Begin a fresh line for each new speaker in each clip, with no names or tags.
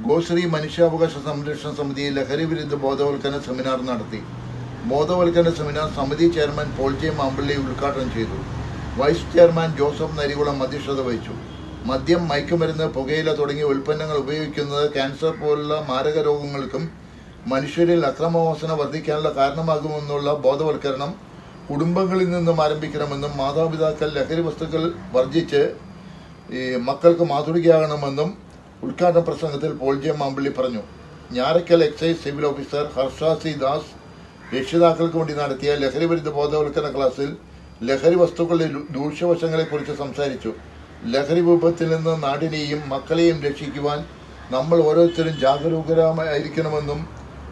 ഗോശ്രീ മനുഷ്യാവകാശ സംരക്ഷണ സമിതി ലഹരി വിരുദ്ധ ബോധവൽക്കരണ സെമിനാർ നടത്തി. ബോധവൽക്കരണ സെമിനാർ സമിതി ചെയർമാൻ പോൾ ജെ മാമ്പള്ളി ഉദ്ഘാടനം ചെയ്തു. വൈസ് ചെയർമാൻ ജോസഫ് നരികുളം അധ്യക്ഷത വഹിച്ചു. മദ്യം, മയക്കുമരുന്ന്, പുകയില തുടങ്ങിയ ഉൽപ്പന്നങ്ങൾ ഉപയോഗിക്കുന്നത് ക്യാൻസർ പോലുള്ള മാരക രോഗങ്ങൾക്കും മനുഷ്യരിൽ അക്രമവാസന വർദ്ധിക്കാനുള്ള കാരണമാകുമെന്നുള്ള ബോധവൽക്കരണം കുടുംബങ്ങളിൽ നിന്നും ആരംഭിക്കണമെന്നും മാതാപിതാക്കൾ ലഹരി വസ്തുക്കൾ വർജിച്ച് മക്കൾക്ക് മാതൃകയാകണമെന്നും ഉദ്ഘാടന പ്രസംഗത്തിൽ പോൾ ജെ മാമ്പള്ളി പറഞ്ഞു. Njarakkal excise civil officer Harsha C Das രക്ഷിതാക്കൾക്ക് വേണ്ടി നടത്തിയ ലഹരി വിരുദ്ധ ബോധവൽക്കരണ ക്ലാസ്സിൽ ലഹരി വസ്തുക്കളുടെ ദൂഷ്യവശങ്ങളെക്കുറിച്ച് സംസാരിച്ചു. ലഹരി വിപത്തിൽ നിന്ന് നാടിനെയും മക്കളെയും രക്ഷിക്കുവാൻ നമ്മൾ ഓരോരുത്തരും ജാഗരൂകരായിരിക്കണമെന്നും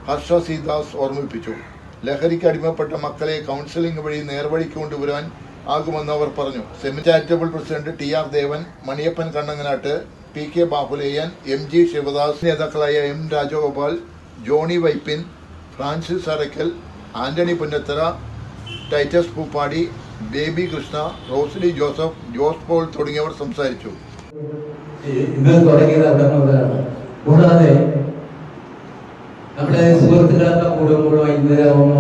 ഹർഷ സി ദാസ് ഓർമ്മിപ്പിച്ചു. ലഹരിക്ക് അടിമപ്പെട്ട മക്കളെ കൗൺസിലിംഗ് വഴി നേർവഴിക്ക് കൊണ്ടുവരാൻ ആകുമെന്ന് അവർ പറഞ്ഞു. Seminar charitable president T R Devan, Maniyappan Kannanganattu, P K Bahuleyan, M G Sivadas, നേതാക്കളായ M Rajagopal, Johny Vypin, Francis Arackal, Antony Punnathara, Titus Poopady, Baby Krishna, Rosily Joseph, Jose Paul തുടങ്ങിയവർ സംസാരിച്ചു.
കൂടാതെ നമ്മുടെ സുഹൃത്തുക്കളൊക്കെ കൂടുമ്പോഴോ ഇന്നരാവുമ്പ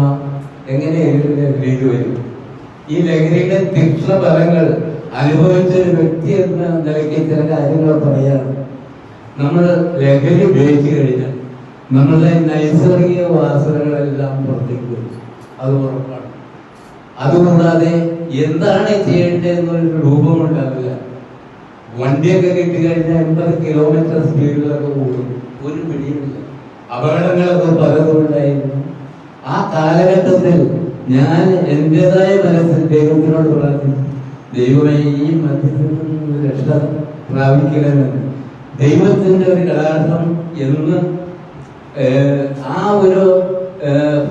എങ്ങനെയെങ്കിലും ലഹരിക്ക് വരും. ഈ ലഹരിയുടെ തീക്ഷ്ണ ഫലങ്ങൾ അനുഭവിച്ച ഒരു വ്യക്തി എന്ന നിലയ്ക്ക് ചില കാര്യങ്ങൾ പറയാണ്. നമ്മൾ ലഹരി ഉപയോഗിച്ചു കഴിഞ്ഞാൽ നമ്മളുടെ നൈസർഗിക വാസനകളെല്ലാം പുറത്തേക്ക് വരും, അത് ഉറപ്പാണ്. അതുകൂടാതെ എന്താണ് ചെയ്യേണ്ടതെന്നൊരു രൂപമുണ്ടാവില്ല. വണ്ടിയൊക്കെ കിട്ടിക്കഴിഞ്ഞാൽ 80 കിലോമീറ്റർ സ്പീഡിലൊക്കെ കൂടും, ഒരു പിടിയുമില്ല. അപകടങ്ങളൊക്കെ പലതും ഉണ്ടായിരുന്നു. ആ കാലഘട്ടത്തിൽ ഞാൻ എന്റേതായ മനസ്സിൽ ദൈവത്തിനോട് പറഞ്ഞു, ദൈവമേ ഈ മദ്യത്തിൽ നിന്ന് രക്ഷ പ്രാപിക്കണമെന്ന്. ദൈവത്തിന്റെ ഒരു കടാക്ഷം എന്ന് ആ ഒരു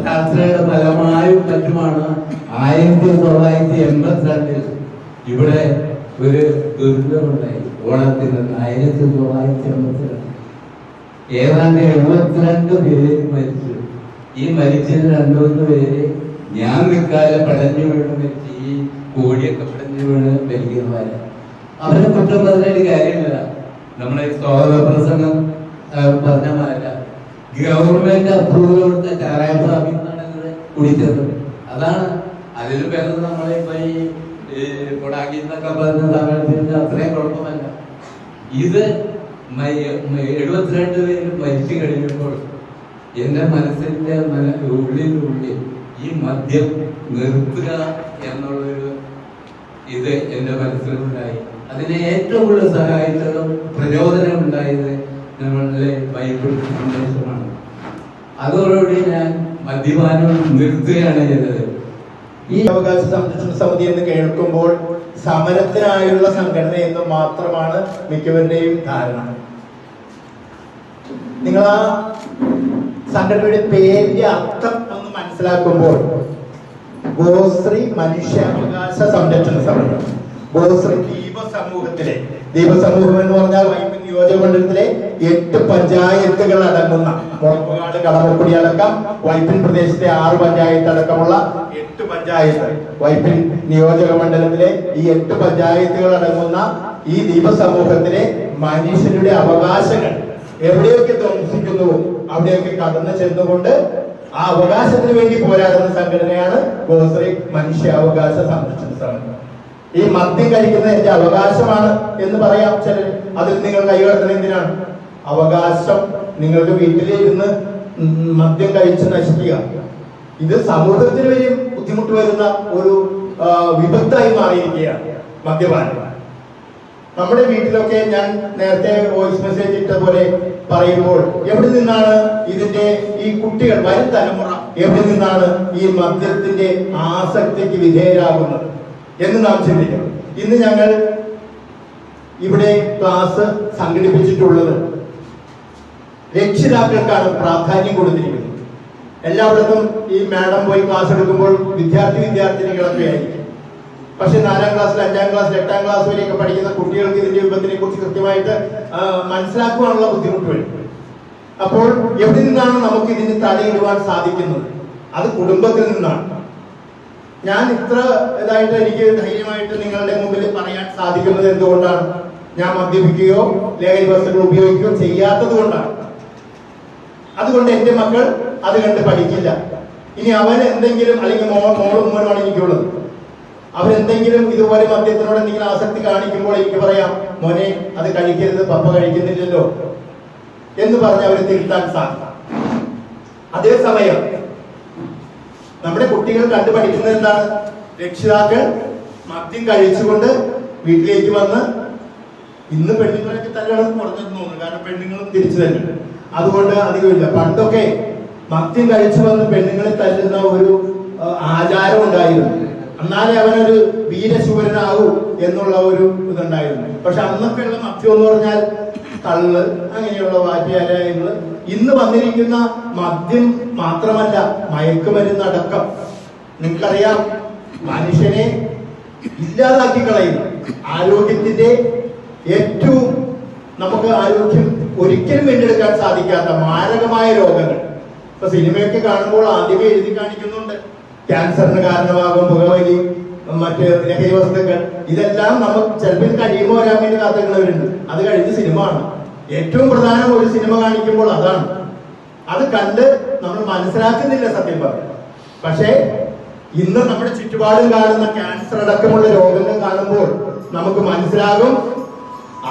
പ്രാർത്ഥനയുടെ ഫലമായും മറ്റുമാണ് 1982 ഇവിടെ ഒരു ദുരിതമുണ്ടായി. ഓണത്തിന് 1982 ഏതാണ്ട് 72 പേര് മരിച്ചു. ഈ മരിച്ചത് 2-3 പേര് ഞാൻ നിൽക്കാതെ പടഞ്ഞു വീണ് മരിച്ചു. ഈ കോടിയൊക്കെ പടഞ്ഞു വീണ് മരിക്കുന്നവരെ അവരെ കുറ്റം പറഞ്ഞൊരു കാര്യമില്ല. നമ്മുടെ സ്വാഗത പ്രസംഗം പറഞ്ഞ മാറ്റ ഗവൺമെന്റ് അപ്രൂവൽ കൊടുത്ത ചാരായ ഷാപ്പിൽ നിന്നാണ് കുടിച്ചത്. അതാണ് അതിൽ പേര് നമ്മളിപ്പോ ഈ കൊടാക്കി എന്നൊക്കെ പറഞ്ഞ താമരത്തിന്റെ അത്രയും കുഴപ്പമല്ല. ഇത് 72 പേര് മരിച്ചു കഴിഞ്ഞപ്പോൾ എന്റെ മനസ്സിന്റെ ഉള്ളിൽ ഈ മദ്യം നിർത്തുക എന്നുള്ളൊരു ഇത് എന്റെ മനസ്സിലുണ്ടായി. അതിനെ ഏറ്റവും കൂടുതൽ സഹായിച്ചതും പ്രചോദനം ഉണ്ടായത് നമ്മളുടെ ബൈബിൾ സന്ദേശമാണ്. അതോടുകൂടി ഞാൻ മദ്യപാനം നിർത്തുകയാണ് ചെയ്തത്.
ഈ അവകാശ സംരക്ഷണ സമിതി എന്ന് കേൾക്കുമ്പോൾ സമരത്തിനായുള്ള സംഘടന എന്ന് മാത്രമാണ് മിക്കവരുടെയും ധാരണ. നിങ്ങൾ ആ സംഘടനയുടെ പേരിന്റെ അർത്ഥം ഒന്ന് മനസ്സിലാക്കുമ്പോൾ ഗോശ്രീ മനുഷ്യാവകാശ സംരക്ഷണ സമിതി, ഗോശ്രീ ദീപസമൂഹം എന്ന് പറഞ്ഞാൽ വൈപ്പിൻ നിയോജക മണ്ഡലത്തിലെ 8 പഞ്ചായത്തുകൾ അടങ്ങുന്ന മുളപ്പുകാട്, കളമക്കുടി അടക്കം വൈപ്പിൻ പ്രദേശത്തെ 6 പഞ്ചായത്ത് അടക്കമുള്ള 8 പഞ്ചായത്ത്, വൈപ്പിൻ നിയോജക മണ്ഡലത്തിലെ ഈ 8 പഞ്ചായത്തുകൾ അടങ്ങുന്ന ഈ ദീപസമൂഹത്തിലെ മനുഷ്യരുടെ അവകാശങ്ങൾ എവിടെയൊക്കെ താമസിക്കുന്നുവോ അവിടെയൊക്കെ കടന്നു ചെന്നുകൊണ്ട് ആ അവകാശത്തിന് വേണ്ടി പോരാടുന്ന സംഘടനയാണ് ഗോശ്രീ മനുഷ്യാവകാശ സംരക്ഷണ സമിതി. ഈ മദ്യം കഴിക്കുന്ന എന്റെ അവകാശമാണ് എന്ന് പറയാം ചിലർ. അതിൽ നിങ്ങൾ കൈകടത്തുന്നത് എന്തിനാണ്? അവകാശം നിങ്ങളുടെ വീട്ടിലിരുന്ന് മദ്യം കഴിച്ച് നശിക്കുക, ഇത് സമൂഹത്തിന് വരെ ബുദ്ധിമുട്ട് വരുന്ന ഒരു വിപത്തായി മാറിയിരിക്കുകയാണ് മദ്യപാനം. നമ്മുടെ വീട്ടിലൊക്കെ ഞാൻ നേരത്തെ വോയിസ് മെസ്സേജ് ഇട്ട പോലെ പറയുമ്പോൾ എവിടെ നിന്നാണ് ഇതിന്റെ ഈ കുട്ടികൾ, വരും തലമുറ എവിടെ നിന്നാണ് ഈ മദ്യത്തിന്റെ ആസക്തിക്ക് വിധേയരാകുന്നത് എന്ന് നാം ചിന്തിക്കണം. ഇന്ന് ഞങ്ങൾ ഇവിടെ ക്ലാസ് സംഘടിപ്പിച്ചിട്ടുള്ളത് രക്ഷിതാക്കൾക്കാണ് പ്രാധാന്യം കൊടുത്തിരിക്കുന്നത്. എല്ലായിടത്തും ഈ മാഡം പോയി ക്ലാസ് എടുക്കുമ്പോൾ വിദ്യാർത്ഥിനികളൊക്കെ ആയിരിക്കും. പക്ഷെ 4ാം ക്ലാസ്സിൽ, 5ാം ക്ലാസ്സിൽ, 8ാം ക്ലാസ് വരെയൊക്കെ പഠിക്കുന്ന കുട്ടികൾക്ക് ഇതിന്റെ വിപത്തിനെ കുറിച്ച് കൃത്യമായിട്ട് മനസ്സിലാക്കുവാനുള്ള ബുദ്ധിമുട്ട് വരും. അപ്പോൾ എവിടെ നിന്നാണ് നമുക്ക് ഇതിന് തടയിടുവാൻ സാധിക്കുന്നത്? അത് കുടുംബത്തിൽ നിന്നാണ്. ഞാൻ ഇത്ര ഇതായിട്ട് എനിക്ക് ധൈര്യമായിട്ട് നിങ്ങളുടെ മുമ്പിൽ പറയാൻ സാധിക്കുന്നത് എന്തുകൊണ്ടാണ്? ഞാൻ മദ്യപിക്കുകയോ ലഹരി വസ്തുക്കൾ ഉപയോഗിക്കുകയോ ചെയ്യാത്തത് കൊണ്ടാണ്. അതുകൊണ്ട് എന്റെ മക്കൾ അത് കണ്ട് പഠിക്കില്ല. ഇനി അവൻ എന്തെങ്കിലും, അല്ലെങ്കിൽ മോളും മോനുമാണ് എനിക്കുള്ളത്, അവരെന്തെങ്കിലും ഇതുപോലെ മദ്യത്തിനോട് എന്തെങ്കിലും ആസക്തി കാണിക്കുമ്പോൾ എനിക്ക് പറയാം, മോനെ അത് കഴിക്കരുത്, പപ്പ കഴിക്കുന്നില്ലല്ലോ എന്ന് പറഞ്ഞ് അവരെ തിരുത്താൻ സാധിക്കും. അതേസമയം നമ്മുടെ കുട്ടികൾ കണ്ടുപഠിക്കുന്നത് എന്താണ്? രക്ഷിതാക്കൾ മദ്യം കഴിച്ചുകൊണ്ട് വീട്ടിലേക്ക് വന്ന്, ഇന്ന് പെണ്ണുങ്ങളൊക്കെ തല്ലണം കുറഞ്ഞെന്ന് തോന്നുന്നു, കാരണം പെണ്ണുങ്ങളും തിരിച്ചു തന്നെ, അതുകൊണ്ട് അധികമില്ല. പണ്ടൊക്കെ മദ്യം കഴിച്ചു വന്ന് പെണ്ണുങ്ങളെ തല്ലുന്ന ഒരു ആചാരം ഉണ്ടായിരുന്നു. എന്നാലേ അവനൊരു വീരശൂരനാകൂ എന്നുള്ള ഒരു ഇതുണ്ടായിരുന്നു. പക്ഷെ അന്നൊക്കെയുള്ള മദ്യം എന്ന് പറഞ്ഞാൽ കള്ള്, അങ്ങനെയുള്ള വാറ്റുകാര്യങ്ങള്. ഇന്ന് വന്നിരിക്കുന്ന മദ്യം മാത്രമല്ല, മയക്കുമരുന്നടക്കം. നിങ്ങൾക്കറിയാം, മനുഷ്യനെ ഇല്ലാതാക്കി കളയുന്ന, ആരോഗ്യത്തിന്റെ ഏറ്റവും നമുക്ക് ആരോഗ്യം ഒരിക്കലും വീണ്ടെടുക്കാൻ സാധിക്കാത്ത മാരകമായ രോഗങ്ങൾ. ഇപ്പൊ സിനിമയൊക്കെ കാണുമ്പോൾ ആദ്യമേ എഴുതി കാണിക്കുന്നുണ്ട്, ക്യാൻസറിന് കാരണമാകും പുകവലി, മറ്റ് ലഹരി വസ്തുക്കൾ. ഇതെല്ലാം നമുക്ക് ചിലപ്പോൾ കഴിയുമ്പോൾ വരാൻ വേണ്ടി കാത്തുന്നവരുണ്ട്. അത് കഴിഞ്ഞ് സിനിമ ആണ് ഏറ്റവും പ്രധാനം. ഒരു സിനിമ കാണിക്കുമ്പോൾ അതാണ്. അത് കണ്ട് നമ്മൾ മനസ്സിലാക്കുന്നില്ല സത്യം പറഞ്ഞു. പക്ഷേ ഇന്ന് നമ്മുടെ ചുറ്റുപാടും കാണുന്ന ക്യാൻസർ അടക്കമുള്ള രോഗങ്ങൾ കാണുമ്പോൾ നമുക്ക് മനസ്സിലാകും,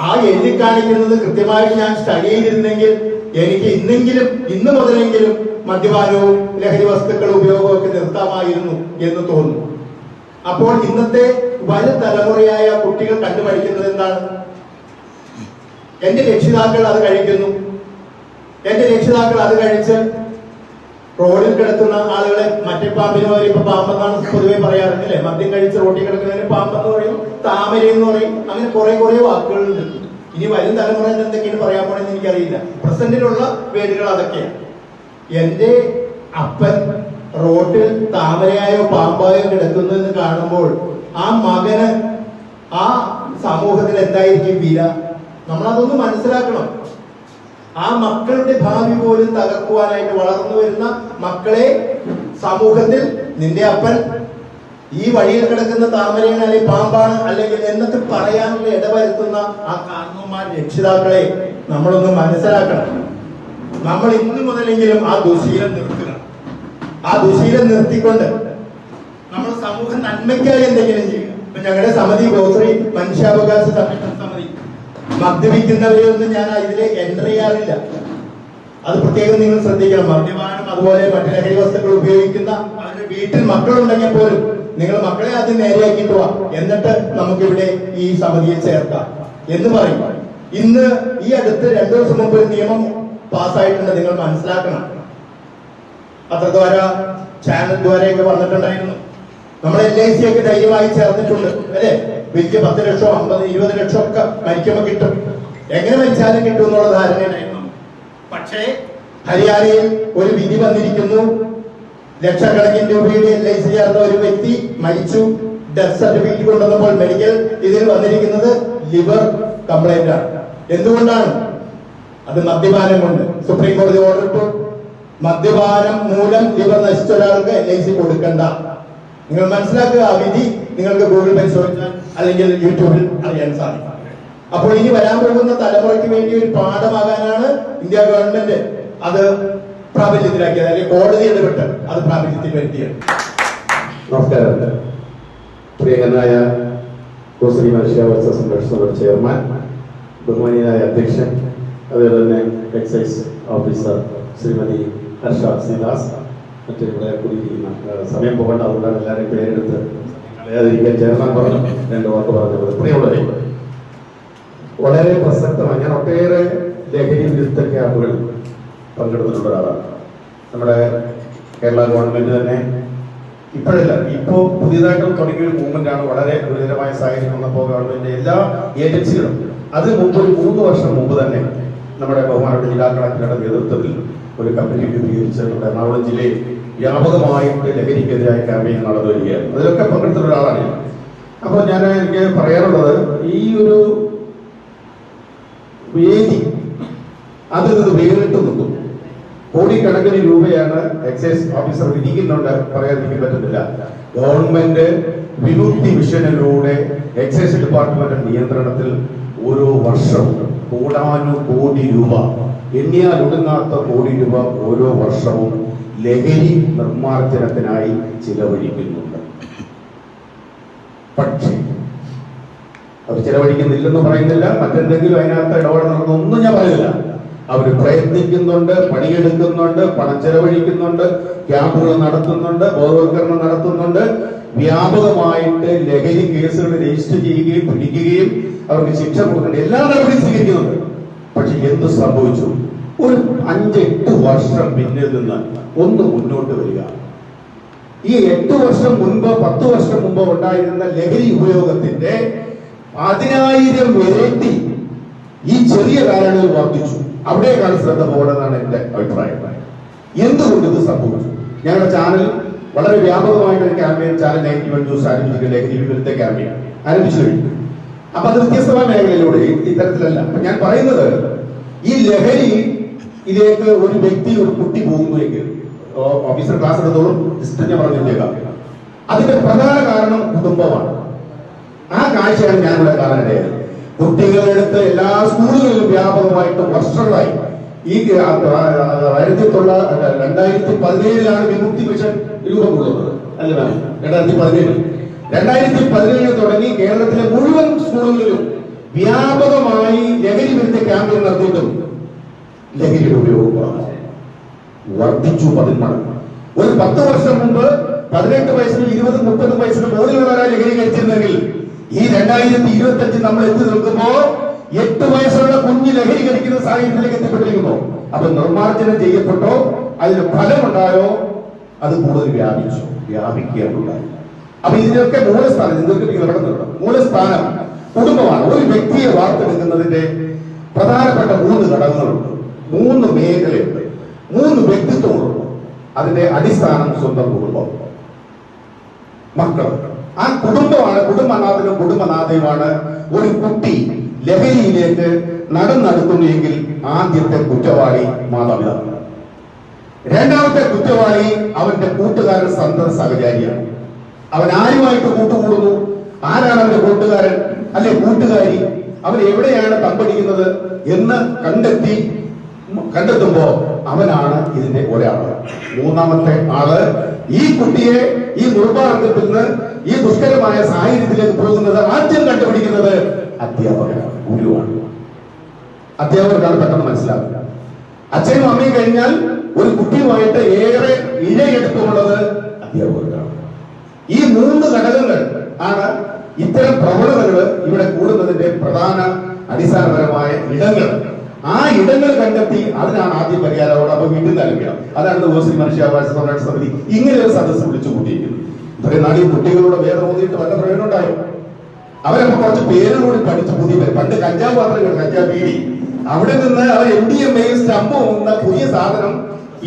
ആ എഴുതി കാണിക്കുന്നത് കൃത്യമായിട്ട് ഞാൻ സ്റ്റഡി ചെയ്തിരുന്നെങ്കിൽ എനിക്ക് ഇന്ന് മുതലെങ്കിലും മദ്യപാനവും ലഹരി വസ്തുക്കൾ ഉപയോഗവും ഒക്കെ നിർത്താമായിരുന്നു എന്ന് തോന്നുന്നു. അപ്പോൾ ഇന്നത്തെ വരും തലമുറയായ കുട്ടികൾ കണ്ടുപഠിക്കുന്നത് എന്താണ്? എന്റെ രക്ഷിതാക്കൾ അത് കഴിക്കുന്നു, എന്റെ രക്ഷിതാക്കൾ അത് കഴിച്ച് റോഡിൽ കിടക്കുന്ന ആളുകളെ, മറ്റേ പാമ്പിന് പറയും, ഇപ്പൊ പാമ്പെന്നാണ് പൊതുവെ പറയാറില്ലേ, മദ്യം കഴിച്ച് റോഡിൽ കിടക്കുന്നതിന് പാമ്പെന്ന് പറയും, താമര എന്ന് പറയും, അങ്ങനെ കുറെ വാക്കുകളുണ്ട്. ഇനി വരും തലമുറയിൽ എന്തൊക്കെയാണ് പറയാൻ പോണെന്ന് എനിക്കറിയില്ല. പ്രസന്റിലുള്ള വേടുകൾ അതൊക്കെയാണ്. എന്റെ അപ്പൻ റോഡിൽ താമരയായോ പാമ്പായോ കിടക്കുന്നു എന്ന് കാണുമ്പോൾ ആ മകന് ആ സമൂഹത്തിൽ എന്തായിരിക്കും വില? നമ്മളതൊന്ന് മനസ്സിലാക്കണം. ആ മക്കളുടെ ഭാവി പോലും തകർക്കുവാനായിട്ട് വളർന്നു വരുന്ന മക്കളെ സമൂഹത്തിൽ നിന്റെ അപ്പൻ ഈ വഴിയിൽ കിടക്കുന്ന താമരയാണ് അല്ലെങ്കിൽ പാമ്പാണ് അല്ലെങ്കിൽ എന്നൊക്കെ പറയാനുള്ള ഇടവരുത്തുന്ന ആ കാരണവന്മാർ, രക്ഷിതാക്കളെ നമ്മളൊന്ന് മനസ്സിലാക്കണം. നമ്മൾ ഇന്നു മുതലെങ്കിലും ആ ദുശീലം നിർത്തുക. ആ ദുശീലം നിർത്തിക്കൊണ്ട് നമ്മൾ സമൂഹ നന്മയ്ക്കായി എന്തെങ്കിലും ചെയ്യുക. ഇപ്പൊ ഞങ്ങളുടെ സമിതി, ഗോശ്രീ മനുഷ്യാവകാശ സംരക്ഷണ സമിതി, മദ്യപിക്കുന്നവരെയൊന്നും ഞാൻ ഇതിലെ എൻ്റർ ചെയ്യാറില്ല. അത് പ്രത്യേകം നിങ്ങൾ ശ്രദ്ധിക്കണം. മദ്യപാനം അതുപോലെ മറ്റു ലഹരി വസ്തുക്കൾ ഉപയോഗിക്കുന്ന അവരുടെ വീട്ടിൽ മക്കളുണ്ടെങ്കിൽ പോലും നിങ്ങൾ മക്കളെ ആദ്യം നേരെയാക്കിയിട്ട് വാ, എന്നിട്ട് നമുക്കിവിടെ ഈ സമിതിയിൽ ചേർക്കാം എന്ന് പറയും. ഇന്ന് ഈ അടുത്ത് 2 ദിവസം മുമ്പ് ഒരു നിയമം പാസ്സായിട്ടുണ്ട്, നിങ്ങൾ മനസ്സിലാക്കണം. പത്രദ്വാര, ചാനൽ ദ്വാരയൊക്കെ വന്നിട്ടുണ്ടായിരുന്നു. നമ്മൾ LIC ഒക്കെ ധൈര്യമായി ചേർന്നിട്ടുണ്ട് അല്ലെ. വലിയ 10 ലക്ഷമോ 50, 20 ലക്ഷം ഒക്കെ മരിക്കുമ്പോൾ കിട്ടും. എങ്ങനെ മരിച്ചാലും കിട്ടും എന്നുള്ള ധാരണയായിരുന്നു. പക്ഷേ ഹരിയാനയിൽ ഒരു വിധി വന്നിരിക്കുന്നു. ലക്ഷക്കണക്കിന് രൂപയുടെ LIC ചേർന്ന ഒരു വ്യക്തി മരിച്ചു. ഡെത്ത് സർട്ടിഫിക്കറ്റ് കൊണ്ടുവന്നപ്പോൾ മെഡിക്കൽ ഇതിൽ വന്നിരിക്കുന്നത് ലിവർ കംപ്ലൈന്റ് ആണ്. എന്തുകൊണ്ടാണ്? അത് മദ്യപാനം കൊണ്ട്. സുപ്രീം കോടതി ഓർഡർ ഇട്ടു, മദ്യപാനം മൂലം ലിവർ നശിച്ച ഒരാൾക്ക് LIC കൊടുക്കണ്ട. നിങ്ങൾ മനസ്സിലാക്കുക. ആ വിധി നിങ്ങൾക്ക് ഗൂഗിൾ പരിശോധിച്ചാൽ അല്ലെങ്കിൽ യൂട്യൂബിൽ അറിയാൻ സാധിക്കും. അപ്പോൾ ഇനി വരാൻ പോകുന്ന തലമുറയ്ക്ക് വേണ്ടി ഒരു പാഠമാകാനാണ് ഇന്ത്യ ഗവൺമെന്റ് അത് പ്രാബല്യത്തിലാക്കിയത്, അല്ലെങ്കിൽ കോടതി ഇടപെട്ട് അത് പ്രാബല്യത്തിൽ വരുത്തിയത്.
നമസ്കാരം. പ്രിയങ്കരനായ ഗോശ്രീ മനുഷ്യാവകാശ സംരക്ഷണ സമിതി ചെയർമാൻ, ബഹുമാനിയായ അധ്യക്ഷൻ, അതുപോലെ തന്നെ എക്സൈസ് ഓഫീസർ ശ്രീമതി ഹർഷ ശ്രീദാസ്, മറ്റു ഇവിടെ കൂടിയിരിക്കുന്ന, സമയം പോകേണ്ട, അതുകൊണ്ടാണ് എല്ലാവരെയും പേരെടുത്ത് കളയാതിരിക്കാൻ ചെയർമാൻ പറഞ്ഞു 2 വാക്ക് പറഞ്ഞത്. പ്രിയമുള്ളവരെ, വളരെ പ്രസക്തമായി ഞാൻ ഒട്ടേറെ ലഹരി വിരുദ്ധ ക്യാമ്പുകൾ പങ്കെടുത്തിട്ടുള്ള ഒരാളാണ്. നമ്മുടെ കേരള ഗവൺമെന്റ് തന്നെ ഇപ്പോഴല്ല, ഇപ്പോൾ പുതിയതായിട്ട് തുടങ്ങിയ ഒരു മൂവ്മെന്റ് ആണ്. വളരെ ഗുരുതരമായ സാഹചര്യം വന്നപ്പോൾ ഗവൺമെന്റ് എല്ലാ ഏജൻസികളും അത് മുമ്പ് ഒരു 3 വർഷം മുമ്പ് തന്നെ നമ്മുടെ ബഹുമാനപ്പെട്ട ജില്ലാ കളക്ടറുടെ നേതൃത്വത്തിൽ ഒരു കമ്മിറ്റി രൂപീകരിച്ച് നമ്മുടെ എറണാകുളം ജില്ലയിൽ വ്യാപകമായിട്ട് ലഹരിക്കെതിരായ ക്യാമ്പയിൻ നടന്നു വരികയാണ്. അതിലൊക്കെ പങ്കെടുത്ത ഒരാളാണ്. അപ്പോൾ എനിക്ക് പറയാനുള്ളത്, ഈ ഒരു വേദി അതിൽ നിന്ന് വേറിട്ട് നിൽക്കും. കോടിക്കണക്കിന് രൂപയാണ് എക്സൈസ് ഓഫീസർ വിധിക്കുന്നുണ്ട്, പറയാതിരിക്കാൻ പറ്റുന്നില്ല. ഗവൺമെന്റ് വിമുക്തി മിഷനിലൂടെ എക്സൈസ് ഡിപ്പാർട്ട്മെന്റ് നിയന്ത്രണത്തിൽ ഓരോ വർഷവും കോടാനുകോടി രൂപ എണ്ണിയാൽ ഒടുങ്ങാത്ത കോടി രൂപ ഓരോ വർഷവും ലഹരി നിർമ്മാർജ്ജനത്തിനായി ചിലവഴിക്കുന്നുണ്ട്. പക്ഷേ അവർ ചിലവഴിക്കുന്നില്ലെന്ന് പറയുന്നില്ല, മറ്റെന്തെങ്കിലും അതിനകത്ത് ഇടപെടണമെന്നൊന്നും ഞാൻ പറയുന്നില്ല. അവർ പ്രയത്നിക്കുന്നുണ്ട്, പണിയെടുക്കുന്നുണ്ട്, പണം ചെലവഴിക്കുന്നുണ്ട്, ക്യാമ്പുകൾ നടത്തുന്നുണ്ട്, ബോധവൽക്കരണം നടത്തുന്നുണ്ട്. വ്യാപകമായിട്ട് ലഹരി കേസുകൾ രജിസ്റ്റർ ചെയ്യുകയും പിടിക്കുകയും അവർക്ക് ശിക്ഷ കൊടുക്കേണ്ട എല്ലാ നടപടിയും സ്വീകരിക്കുന്നുണ്ട്. പക്ഷെ എന്ത് സംഭവിച്ചു? ഒരു 5-8 വർഷം പിന്നിൽ നിന്ന് ഒന്ന് മുന്നോട്ട് വരിക. ഈ 8 വർഷം മുൻപോ 10 വർഷം മുമ്പോ ഉണ്ടായിരുന്ന ലഹരി ഉപയോഗത്തിന്റെ 10,000 ഇരട്ടി ഈ ചെറിയ കാലയളവിൽ വർദ്ധിച്ചു. അവിടേക്കാണ് ശ്രദ്ധ പോകണമെന്നാണ് എന്റെ അഭിപ്രായം. എന്തുകൊണ്ട് ഇത് സംഭവിച്ചു? ഞങ്ങളുടെ ചാനൽ വളരെ വ്യാപകമായിട്ട് ഒരു ക്യാമ്പയിൻ ചാനൽ 91 ന്യൂസ് ആരംഭിച്ചിട്ട് ലഹരി വിരുദ്ധ ക്യാമ്പയിൻ ആരംഭിച്ചു കഴിഞ്ഞു. അപ്പൊ അത് വ്യത്യസ്തമായ മേഖലയിലൂടെ ഇത്തരത്തിലല്ല. അപ്പൊ ഞാൻ പറയുന്നത്, ഈ ലഹരി ഇതിലേക്ക് ഒരു വ്യക്തി, ഒരു കുട്ടി പോകുമ്പോഴേക്ക് ഓഫീസർ ക്ലാസ് എടുത്തോളും ഞാൻ പറഞ്ഞിട്ടേക്കാം. അതിന്റെ പ്രധാന കാരണം കുടുംബമാണ്. ആ കാഴ്ചയാണ് ഞാനിവിടെ കാണാനിടയായത്. കുട്ടികളെടുത്ത് എല്ലാ സ്കൂളുകളിലും വ്യാപകമായിട്ട് വർഷങ്ങളായി ഈ 2017 വിമുക്തി മിഷൻ രൂപം കൊള്ളുന്നത് അല്ല, 2017 തുടങ്ങി കേരളത്തിലെ മുഴുവൻ സ്കൂളുകളിലും വ്യാപകമായി ലഹരി വിരുദ്ധ ക്യാമ്പയിൻ നടത്തിയിട്ടും ലഹരിയുടെ ഉപയോഗം വർദ്ധിച്ചു 10 മടങ്ങ്. ഒരു 10 വർഷം മുമ്പ് 18 വയസ്സിനും 20-30 വയസ്സിനും മുകളിലുള്ളവരായി ലഹരി കഴിച്ചിരുന്നെങ്കിൽ ഈ 2025 നമ്മൾ എത്തി നിൽക്കുമ്പോ 8 വയസ്സുള്ള കുഞ്ഞ് ലഹരി കഴിക്കുന്ന സാഹചര്യത്തിലേക്ക് എത്തിപ്പെട്ടിരിക്കുന്നു. അപ്പൊ നിർമ്മാർജ്ജനം ചെയ്യപ്പെട്ടോ അതിന് ഫലമുണ്ടായോ? അത് കൂടുതൽ വ്യാപിക്കുകയുണ്ടായി. അപ്പൊ ഇതിനൊക്കെ മൂലസ്ഥാനം മൂലസ്ഥാനം കുടുംബമാണ്. ഒരു വ്യക്തിയെ വാർത്തെടുക്കുന്നതിന്റെ പ്രധാനപ്പെട്ട 3 ഘടകങ്ങളുണ്ട്, 3 മേഖലയുണ്ട്, 3 വ്യക്തിത്വങ്ങളുണ്ട്. അതിന്റെ അടിസ്ഥാനം സ്വന്തം കുടുംബം, മക്കൾ. ആ കുടുംബമാണ്, കുടുംബനാഥനും കുടുംബനാഥയുമാണ് ഒരു കുട്ടി ലഹരിയിലേക്ക് നടന്നെടുക്കുന്നെങ്കിൽ ആദ്യത്തെ കുറ്റവാളി മാതാപിതാക്കൾ. രണ്ടാമത്തെ കുറ്റവാളി അവന്റെ കൂട്ടുകാരൻ, സന്തത സഹചാരിയാണ്. അവൻ ആരുമായിട്ട് കൂട്ടുകൂടുന്നു, ആരാണ് അവന്റെ കൂട്ടുകാരൻ അല്ലെ കൂട്ടുകാരി, അവൻ എവിടെയാണ് തമ്പടിക്കുന്നത് എന്ന് കണ്ടെത്തുമ്പോ അവനാണ് ഇതിന്റെ ഒരാള്. മൂന്നാമത്തെ ആള് ഈ കുട്ടിയെ ഈ നിർമ്മാർജ്ജനത്തിൽ നിന്ന് ഈ ദുഷ്കരമായ സാഹചര്യത്തിലേക്ക് പോകുന്നത് ആദ്യം കണ്ടുപിടിക്കുന്നത് അധ്യാപകരാണ്, ഗുരുവാണ്. അധ്യാപകർക്കാണ് പെട്ടെന്ന് മനസ്സിലാക്കുക. അച്ഛനും അമ്മയും കഴിഞ്ഞാൽ ഒരു കുട്ടിയുമായിട്ട് ഏറെ ഇഴയെടുപ്പമുള്ളത് അധ്യാപകർക്കാണ്. ഈ 3 ഘടകങ്ങൾ ആണ് ഇത്തരം പ്രവണതകൾ ഇവിടെ കൂടുന്നതിന്റെ പ്രധാന അടിസ്ഥാനപരമായ ഇടങ്ങൾ. ആ ഇടങ്ങൾ കണ്ടെത്തി അതിനാണ് ആദ്യം പരിഹാരം. അപ്പൊ വീട്ടിൽ നൽകണം. അതാണ് മുസ്ലിം മനുഷ്യാവകാശ സംരക്ഷണ സമിതി ഇങ്ങനെ ഒരു സദസ്സ് വിളിച്ചു കൂട്ടിയിരിക്കുന്നത്. ഇത്രയും നാളെ കുട്ടികളുടെ വേദം ഓതിയിട്ട് വല്ല പ്രയോജനം ഉണ്ടായോ? അവരപ്പോ കുറച്ച് പേരുകൂടി പഠിച്ച് പുതിയ പേര്, പണ്ട് കഞ്ചാവ് മാത്രം, കഞ്ചാവ് ബീഡി, അവിടെ നിന്ന് അവർ MDMA സ്റ്റമ്പ് എന്ന പുതിയ സാധനം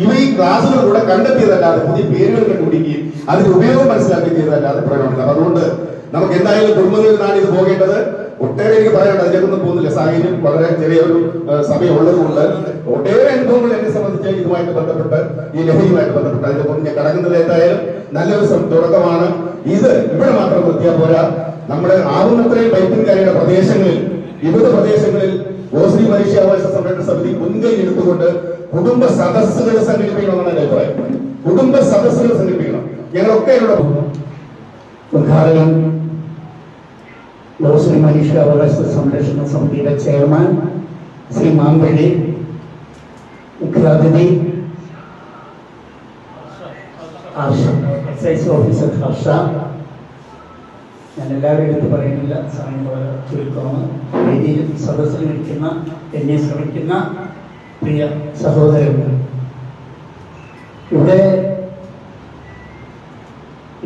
ഇവ ഈ ക്ലാസ്സുകളിലൂടെ കണ്ടെത്തിയതല്ലാതെ പുതിയ പേരുകൾ കണ്ടുപിടിക്കുകയും അതിന്റെ ഉപയോഗം മനസ്സിലാക്കുകയും ചെയ്തതല്ലാതെ പ്രയോജനമില്ല. അതുകൊണ്ട് നമുക്ക് എന്തായാലും കുടുംബങ്ങളിൽ നിന്നാണ് ഇത് പോകേണ്ടത്. ഒട്ടേറെ എനിക്ക് പറയാനുണ്ട്, അതിലേക്കൊന്നും പോകുന്നില്ല, സാഹചര്യം വളരെ ചെറിയൊരു സമയം ഉള്ളതുകൊണ്ട്. ഒട്ടേറെ അനുഭവങ്ങൾ എന്നെ സംബന്ധിച്ച് ഇതുമായിട്ട് ബന്ധപ്പെട്ട്, ഈ ലഹരിയുമായിട്ട് ബന്ധപ്പെട്ട് അതിലൊന്നും ഞാൻ കടക്കുന്നത് എന്തായാലും നല്ലൊരു തുടക്കമാണ്. ഇത് ഇവിടെ മാത്രം നിർത്തിയാൽ പോരാ, നമ്മുടെ ആവുന്നത്രയും വൈപ്പിൻകാരുടെ പ്രദേശങ്ങളിൽ, വിവിധ പ്രദേശങ്ങളിൽ മുസ്ലിം മനുഷ്യാവകാശ സംരക്ഷണ സമിതി മുൻകൈ എടുത്തുകൊണ്ട് കുടുംബ സദസ്സുകൾ സംഘടിപ്പിക്കണമെന്നാണ് എന്റെ അഭിപ്രായം. കുടുംബ സദസ്സുകൾ സംഘടിപ്പിക്കണം. ഞങ്ങളൊക്കെ
ഉദ്ഘാടനം മുസ്ലിം മനുഷ്യാവകാശ സംരക്ഷണ സമിതിയുടെ ചെയർമാൻ ശ്രീ മാമ്പള്ളി, മുഖ്യാതിഥി എക്സൈസ് ഓഫീസർ ഹർഷ. ഞാൻ എല്ലാവരും എടുത്ത് പറയുന്നില്ല, സമയം പോലെ ചുരുക്കമാണ്. വേദിയിൽ സദസ്സിൽ ഇരിക്കുന്ന, എന്നെ ശ്രമിക്കുന്ന പ്രിയ സഹോദരങ്ങൾ, ഇവിടെ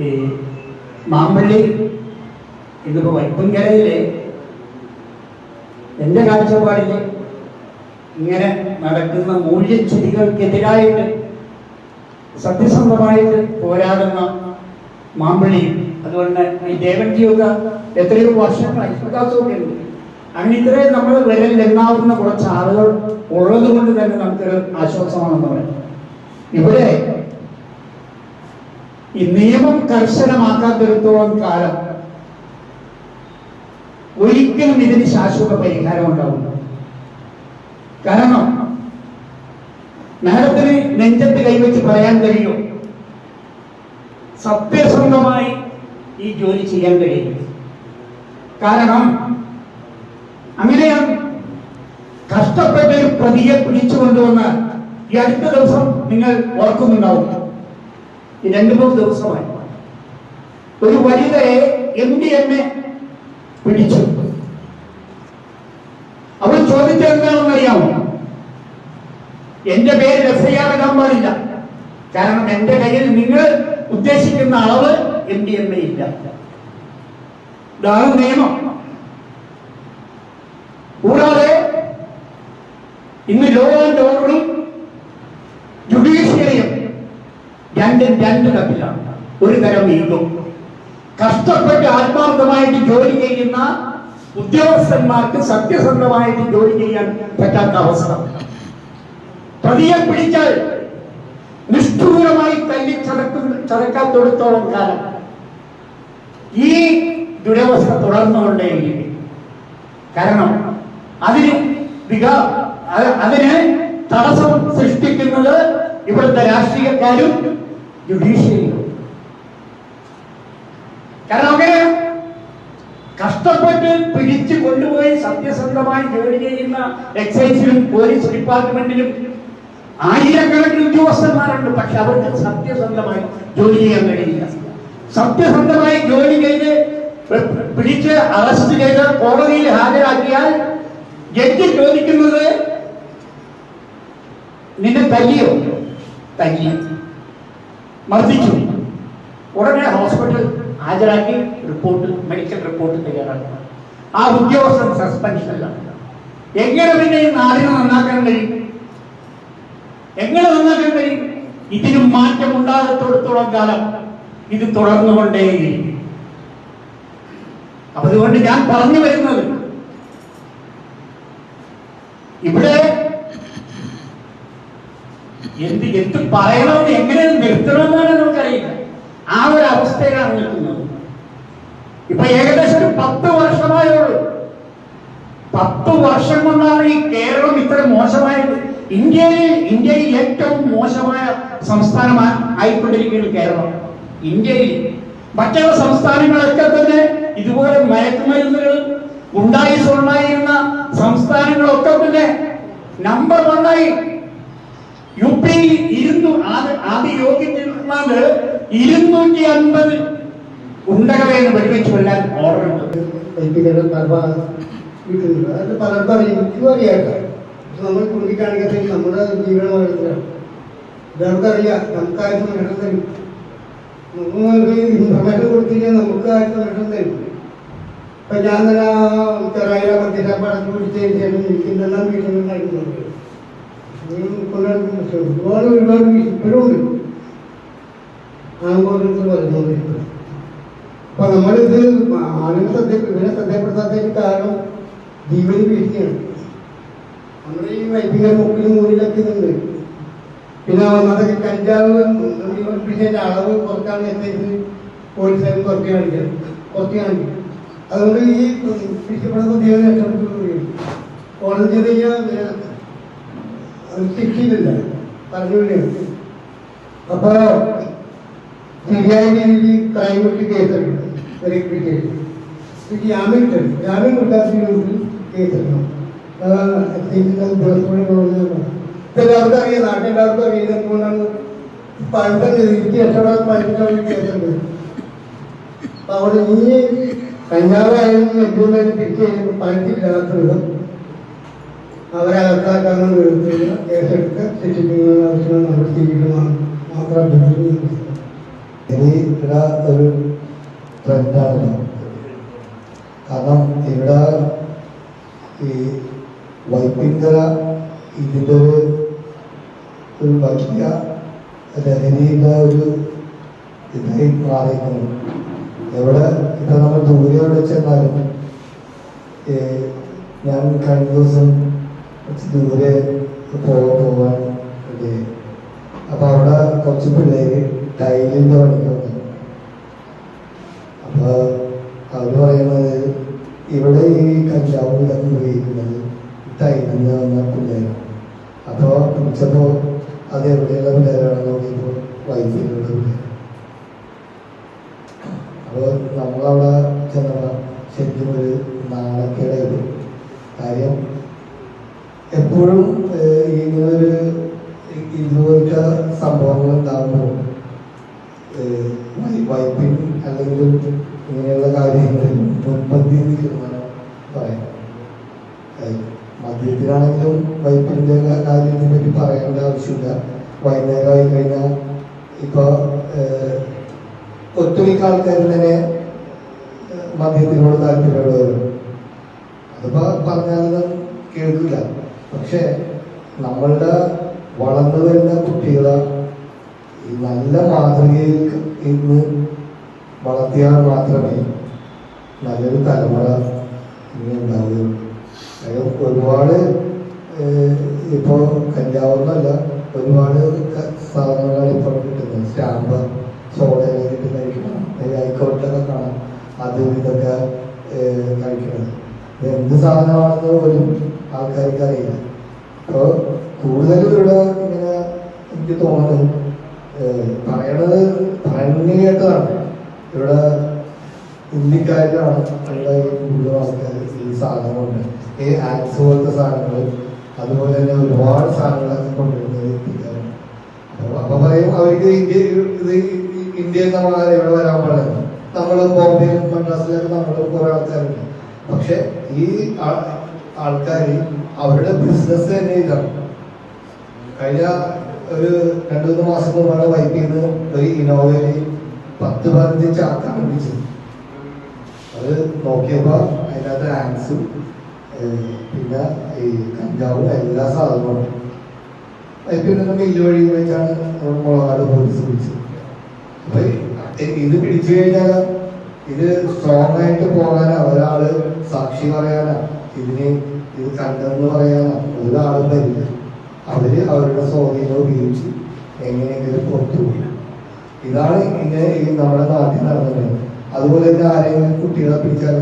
ഈ മാമ്പള്ളി ഇതിപ്പോ വൈപ്പുങ്കരയിലെ എൻ്റെ കാഴ്ചപ്പാടിൽ ഇങ്ങനെ നടക്കുന്ന മൂല്യച്യുതികൾക്കെതിരായിട്ട് സത്യസന്ധമായിട്ട് പോരാടുന്ന മാമ്പള്ളിയും, അതുകൊണ്ട് ഈ ദേവൻജിയൊക്കെ എത്രയോ വർഷങ്ങളായി വികാസമൊക്കെ ഉണ്ട്. അങ്ങനെ ഇത്രയും നമ്മൾ വിരലിൽ എണ്ണാവുന്ന കുറച്ച് ആളുകൾ ഉള്ളത് കൊണ്ട് തന്നെ നമുക്കൊരു ആശ്വാസമാണെന്ന് പറയാം. ഇവിടെ ഈ നിയമം കർശനമാക്കാത്തിടത്തോളം കാലം ഒരിക്കലും ഇതിന് ശാശ്വത പരിഹാരം ഉണ്ടാവില്ല. കാരണം മാഡത്തിന് നെഞ്ചത്ത് കൈവച്ച് പറയാൻ കഴിയും സത്യസന്ധമായി ഈ ജോലി ചെയ്യാൻ കഴിയും. കാരണം അങ്ങനെയാണ് കഷ്ടപ്പെട്ട് ഒരു പ്രതിയെ പിടിച്ചു കൊണ്ടുവന്ന് ഈ അടുത്ത ദിവസം നിങ്ങൾ ഓർക്കുന്നുണ്ടാവും, ഈ 2-3 ദിവസമായി ഒരു വനിതയെ MDMA പിടിച്ചു. അവൾ ചോദിച്ചത് എന്താണെന്ന് അറിയാമോ? എന്റെ പേരിൽ FIR ഇടാൻ പാടില്ല, കാരണം എന്റെ കയ്യിൽ നിങ്ങൾ ഉദ്ദേശിക്കുന്ന അളവ് MDMA ഇല്ല. ഇതാണ് നിയമം. കൂടാതെ ഇന്ന് ലോ ആൻഡ് ഓർഡറും ജുഡീഷ്യറിയും രണ്ട് തരത്തിലാണ്. ഒരു തരം ഈഗോ, കഷ്ടപ്പെട്ട് ആത്മാർത്ഥമായിട്ട് ജോലി ചെയ്യുന്ന ഉദ്യോഗസ്ഥന്മാർക്ക് സത്യസന്ധമായിട്ട് ജോലി ചെയ്യാൻ പറ്റാത്ത അവസ്ഥ. പ്രതിയെ പിടിച്ചാൽ നിഷ്ഠൂരമായി തല്ലി ചതക്കാത്തോടത്തോളം കാലം ഈ ദുരവസ്ഥ തുടർന്നുകൊണ്ടേയിരിക്കും. കാരണം അതിന് തടസ്സം സൃഷ്ടിക്കുന്നത് ഇവിടുത്തെ രാഷ്ട്രീയക്കാരും ജുഡീഷ്യറിയും. കാരണം അങ്ങനെ കഷ്ടപ്പെട്ട് പിടിച്ചു കൊണ്ടുപോയി സത്യസന്ധമായി ജോലി ചെയ്യുന്ന എക്സൈസിലും പോലീസ് ഡിപ്പാർട്ട്മെന്റിലും ആയിരക്കണക്കിന് ഉദ്യോഗസ്ഥന്മാരുണ്ട്. പക്ഷെ അവർക്ക് സത്യസന്ധമായി ജോലി ചെയ്യാൻ കഴിയില്ല. സത്യസന്ധമായി ജോലി ചെയ്ത് പിടിച്ച് അറസ്റ്റ് ചെയ്ത് കോടതിയിൽ ഹാജരാക്കിയാൽ ജഡ്ജി ചോദിക്കുന്നത്, നിന്നെ തല്ലിയോ? തല്ലി, മർദ്ദിച്ചു. ഉടനെ ഹോസ്പിറ്റൽ ഹാജരാക്കി മെഡിക്കൽ റിപ്പോർട്ട് തയ്യാറാക്കണം. ആ ഉദ്യോഗസ്ഥൻ സസ്പെൻഷനിലാണ്. എങ്ങനെ പിന്നെ ഈ നാടിനെ നന്നാക്കാൻ കഴിയും? എങ്ങനെ നന്നാക്കാൻ കഴിയും? ഇതിന് മാറ്റം ഉണ്ടാകത്തോടത്തോളം കാലം ഇത് തുടർന്നുകൊണ്ടേയിരിക്കും. അപ്പൊ അതുകൊണ്ട് ഞാൻ പറഞ്ഞു വരുന്നത്, ഇവിടെ എന്ത് പറയണമെന്ന് എങ്ങനെ നിർത്തണമെന്നാണ് നമുക്കറിയില്ല. ആ ഒരു അവസ്ഥയിലാണ് നിൽക്കുന്നത്. ഇപ്പൊ ഏകദേശം ഒരു 10 വർഷമായുള്ളൂ. 10 വർഷം കൊണ്ടാണ് ഈ കേരളം ഇത്ര മോശമായത്. ഇന്ത്യയിൽ ഏറ്റവും മോശമായ സംസ്ഥാനമാണ് ആയിക്കൊണ്ടിരിക്കുന്നത് കേരളം. ഇന്ത്യയിൽ മറ്റുള്ള സംസ്ഥാനങ്ങളൊക്കെ തന്നെ ഇതുപോലെ മയക്കുമരുന്നുകൾ ഉണ്ടായിരുന്ന സംസ്ഥാനങ്ങളൊക്കെ തന്നെ നമ്പർ 1 UP ആദ്യ യോഗ്യതയുള്ളത് 250 ഗുണ്ടകളെന്ന് വെടിവെച്ച് കൊല്ലാൻ ഓർഡറുണ്ട്.
അത് പലർക്കും എനിക്കും അറിയാട്ടോ. നമ്മൾ ചൂണ്ടിക്കാണിക്കട്ടെ നമ്മുടെ ജീവനമാണ്. ഇതവർക്കറിയാം, നമുക്കാരും സംരക്ഷണം തരും. നമുക്ക് ഇൻഫർമേഷൻ കൊടുത്തില്ല, നമുക്ക് ആരും സംരക്ഷണം തരും. ഇപ്പൊ ഞാൻ തന്നെ ചെറായ മധ്യപടത്ത് പിടിച്ചതിന് ശേഷം എനിക്കെന്തെല്ലാം വീട്ടിൽ കഴിക്കുന്നുണ്ട്. ഒരുപാട് ഇപ്പോഴുണ്ട് ആൺകോട്ടത്തിൽ വരുന്നത്. അപ്പൊ നമ്മളിത് ആളുകൾ ഇവരെ ശ്രദ്ധപ്പെടുത്താത്തതിന് കാരണം ജീവന് ഭീഷണിയാണ്. നമ്മുടെ ഈ വൈപ്പിന്റെ മുക്കിലും മൂന്നിലൊക്കെ ഇതുണ്ട്. പിന്നെ ഒന്നാമത്തെ കഞ്ചാവ് പിടിച്ചതിന്റെ അളവ് കുറച്ചാണ് എക്സൈസ് പോലീസുകാരും കുറച്ച് കാണിക്കും. അതുകൊണ്ട് ഈ പിടിക്കപ്പെടുന്ന ജീവൻ രക്ഷപ്പെടുത്തുകയും കോടതി ചെയ്ത് കഴിഞ്ഞാൽ ശിക്ഷിക്കില്ല, പറഞ്ഞുകൊണ്ടാണ്. അപ്പൊ ശരിയായ രീതിയിൽ ക്രൈമിട്ട് കേസെടുക്കണം. ജാമ്യം കിട്ടാത്ത കേസെടുക്കണം. എല്ലാവർക്കും അറിയാം, നാട്ടിലെല്ലാവർക്കും അറിയാം. ഇതെന്തുകൊണ്ടാണ് പഴുത്തത് എനിക്ക് രക്ഷപ്പെടാൻ പഴുത്ത കേസുണ്ട്. അപ്പൊ അവിടെ നീ കഞ്ചാവായാലും ഏറ്റവും തിരിച്ചു കഴിഞ്ഞപ്പോൾ പഴുത്തില്ലാത്ത വിധം അവരെ അകത്താക്കാനും വിധത്തിലുള്ള കേസെടുത്ത് ശിക്ഷിക്കുന്ന ആവശ്യം നമ്മൾ ജീവിതമാണ് മാത്രം
ഒരു ട്രെൻഡാണ്. കാരണം ഇവിടെ ഈ വൈപ്പിങ്കര ഇതിൻ്റെ ഒരു വലിയ ലഹരിയുടെ ഒരു ഇതായി മാറിയിരിക്കുന്നു. എവിടെ ഇപ്പം നമ്മൾ ദൂരെ എവിടെ ചെന്നാലും, ഞാൻ കഴിഞ്ഞ ദിവസം ദൂരെ പോകാൻ ഉണ്ട്. അപ്പം അവിടെ കുറച്ച് പിള്ളേര് ടൈലിൻ്റെ പണിക്ക് വന്നു. അപ്പോൾ അവർ പറയുന്നത് ഇവിടെ ഈ കഞ്ചാവ് ഇതൊക്കെ ഉപയോഗിക്കുന്നത് ടൈലിൽ നിന്ന് വന്ന പിള്ളേരാണ്. അപ്പോൾ പിടിച്ചപ്പോൾ അത് എവിടെയുള്ള പിള്ളേരാണെന്ന് നോക്കിയപ്പോൾ വൈഫിലുള്ള പിള്ളേർ. അപ്പോൾ നമ്മളവിടെ ചെന്നപ്പോൾ ശരിക്കും ഒരു നാണക്കേടായിരുന്നു. കാര്യം എപ്പോഴും ഇങ്ങനൊരു ഇതുപോലത്തെ സംഭവങ്ങൾ ഉണ്ടാകുമ്പോൾ വൈപ്പിൻ അല്ലെങ്കിൽ ഇങ്ങനെയുള്ള കാര്യങ്ങളിൽ മുൻപന്തി തീരുമാനം പറയാം. മദ്യത്തിനാണെങ്കിലും വൈപ്പിൻ്റെ കാര്യത്തിനെ പറ്റി പറയേണ്ട ആവശ്യമില്ല. വൈകുന്നേരമായി കഴിഞ്ഞാൽ ഇപ്പോൾ ഒട്ടുമിക്ക ആൾക്കാർ തന്നെ മദ്യത്തിനോട് താല്പര്യമുള്ളവരും അതിപ്പോൾ പറഞ്ഞാലൊന്നും കേൾക്കില്ല. പക്ഷെ നമ്മളുടെ വളർന്നു വരുന്ന കുട്ടികളെ ഈ നല്ല മാതൃകയിൽ ഇന്ന് വളർത്തിയാൽ മാത്രമേ നല്ലൊരു തലമുറ ഇങ്ങനെ ഉണ്ടാവുകയുള്ളൂ. ഒരുപാട് ഇപ്പോൾ കഞ്ചാവൊന്നുമല്ല, ഒരുപാട് സാധനങ്ങളാണ് ഇപ്പോൾ കിട്ടുന്നത്. സ്റ്റാമ്പ് സോഡയൊക്കെ കിട്ടി കഴിക്കണം, ഹൈക്കോർട്ടിലൊക്കെ കാണാം അത് ഇതൊക്കെ കഴിക്കുന്നത്. എന്ത് സാധനമാണെന്ന് പോലും ആൾക്കാർക്ക് അറിയില്ല. അപ്പോൾ കൂടുതലും ഇവിടെ ഇങ്ങനെ എനിക്ക് തോന്നുന്നത് പറയണത് പറഞ്ഞു കേട്ടതാണ്. ഇവിടെ ഇന്ത്യക്കാരിലാണ് ഇവിടെ കൂടുതൽ ആൾക്കാർ ഈ സാധനങ്ങളുണ്ട്, ഈ ആക്സ് പോലത്തെ സാധനങ്ങൾ, അതുപോലെ തന്നെ ഒരുപാട് സാധനങ്ങളൊക്കെ കൊണ്ടുവരുന്നത് ഇന്ത്യക്കാരാണ്. അപ്പൊ പറയും അവർക്ക് ഇന്ത്യയിൽ നമ്മൾ ഇവിടെ വരാൻ പാടില്ല. നമ്മൾ ബോംബെയിലും മദ്രാസിലൊക്കെ നമ്മൾ കുറെ ആൾക്കാരുണ്ട്. പക്ഷെ ഈ ആൾക്കാർ അവരുടെ ബിസിനസ് തന്നെ ഇതാണ്. കഴിഞ്ഞ ഒരു 2-3 മാസം മുമ്പാണ് വൈപ്പിൽ നിന്ന് ഒരു ഇന്നോവയിൽ 10-15 ചാക്കാണ് പിടിച്ചത്. അത് നോക്കിയപ്പോൾ അതിനകത്ത് ആൻസും പിന്നെ ഈ കഞ്ചാവും എല്ലാ സാധനങ്ങളും വൈപ്പിൽ നിന്ന് മില്ല് വഴി വെച്ചാണ് മുളകാട് പോലീസ് പിടിച്ചത്. അപ്പൊ ഇത് പിടിച്ചു കഴിഞ്ഞാൽ ഇത് സ്ട്രോങ് ആയിട്ട് പോകാനാ, ഒരാള് സാക്ഷി പറയാനാ, ഇത് കണ്ടെന്ന് പറയാനാ ഒരാളും വരില്ല. അവര് അവരുടെ സ്വാധീനം ഉപയോഗിച്ച് എങ്ങനെയെങ്കിലും പുറത്തു പോയി. ഇതാണ് ഇങ്ങനെ ഈ നമ്മുടെ നാട്ടിൽ നടന്നത്. അതുപോലെ തന്നെ ആരെങ്കിലും കുട്ടികളെ പിടിച്ചാൽ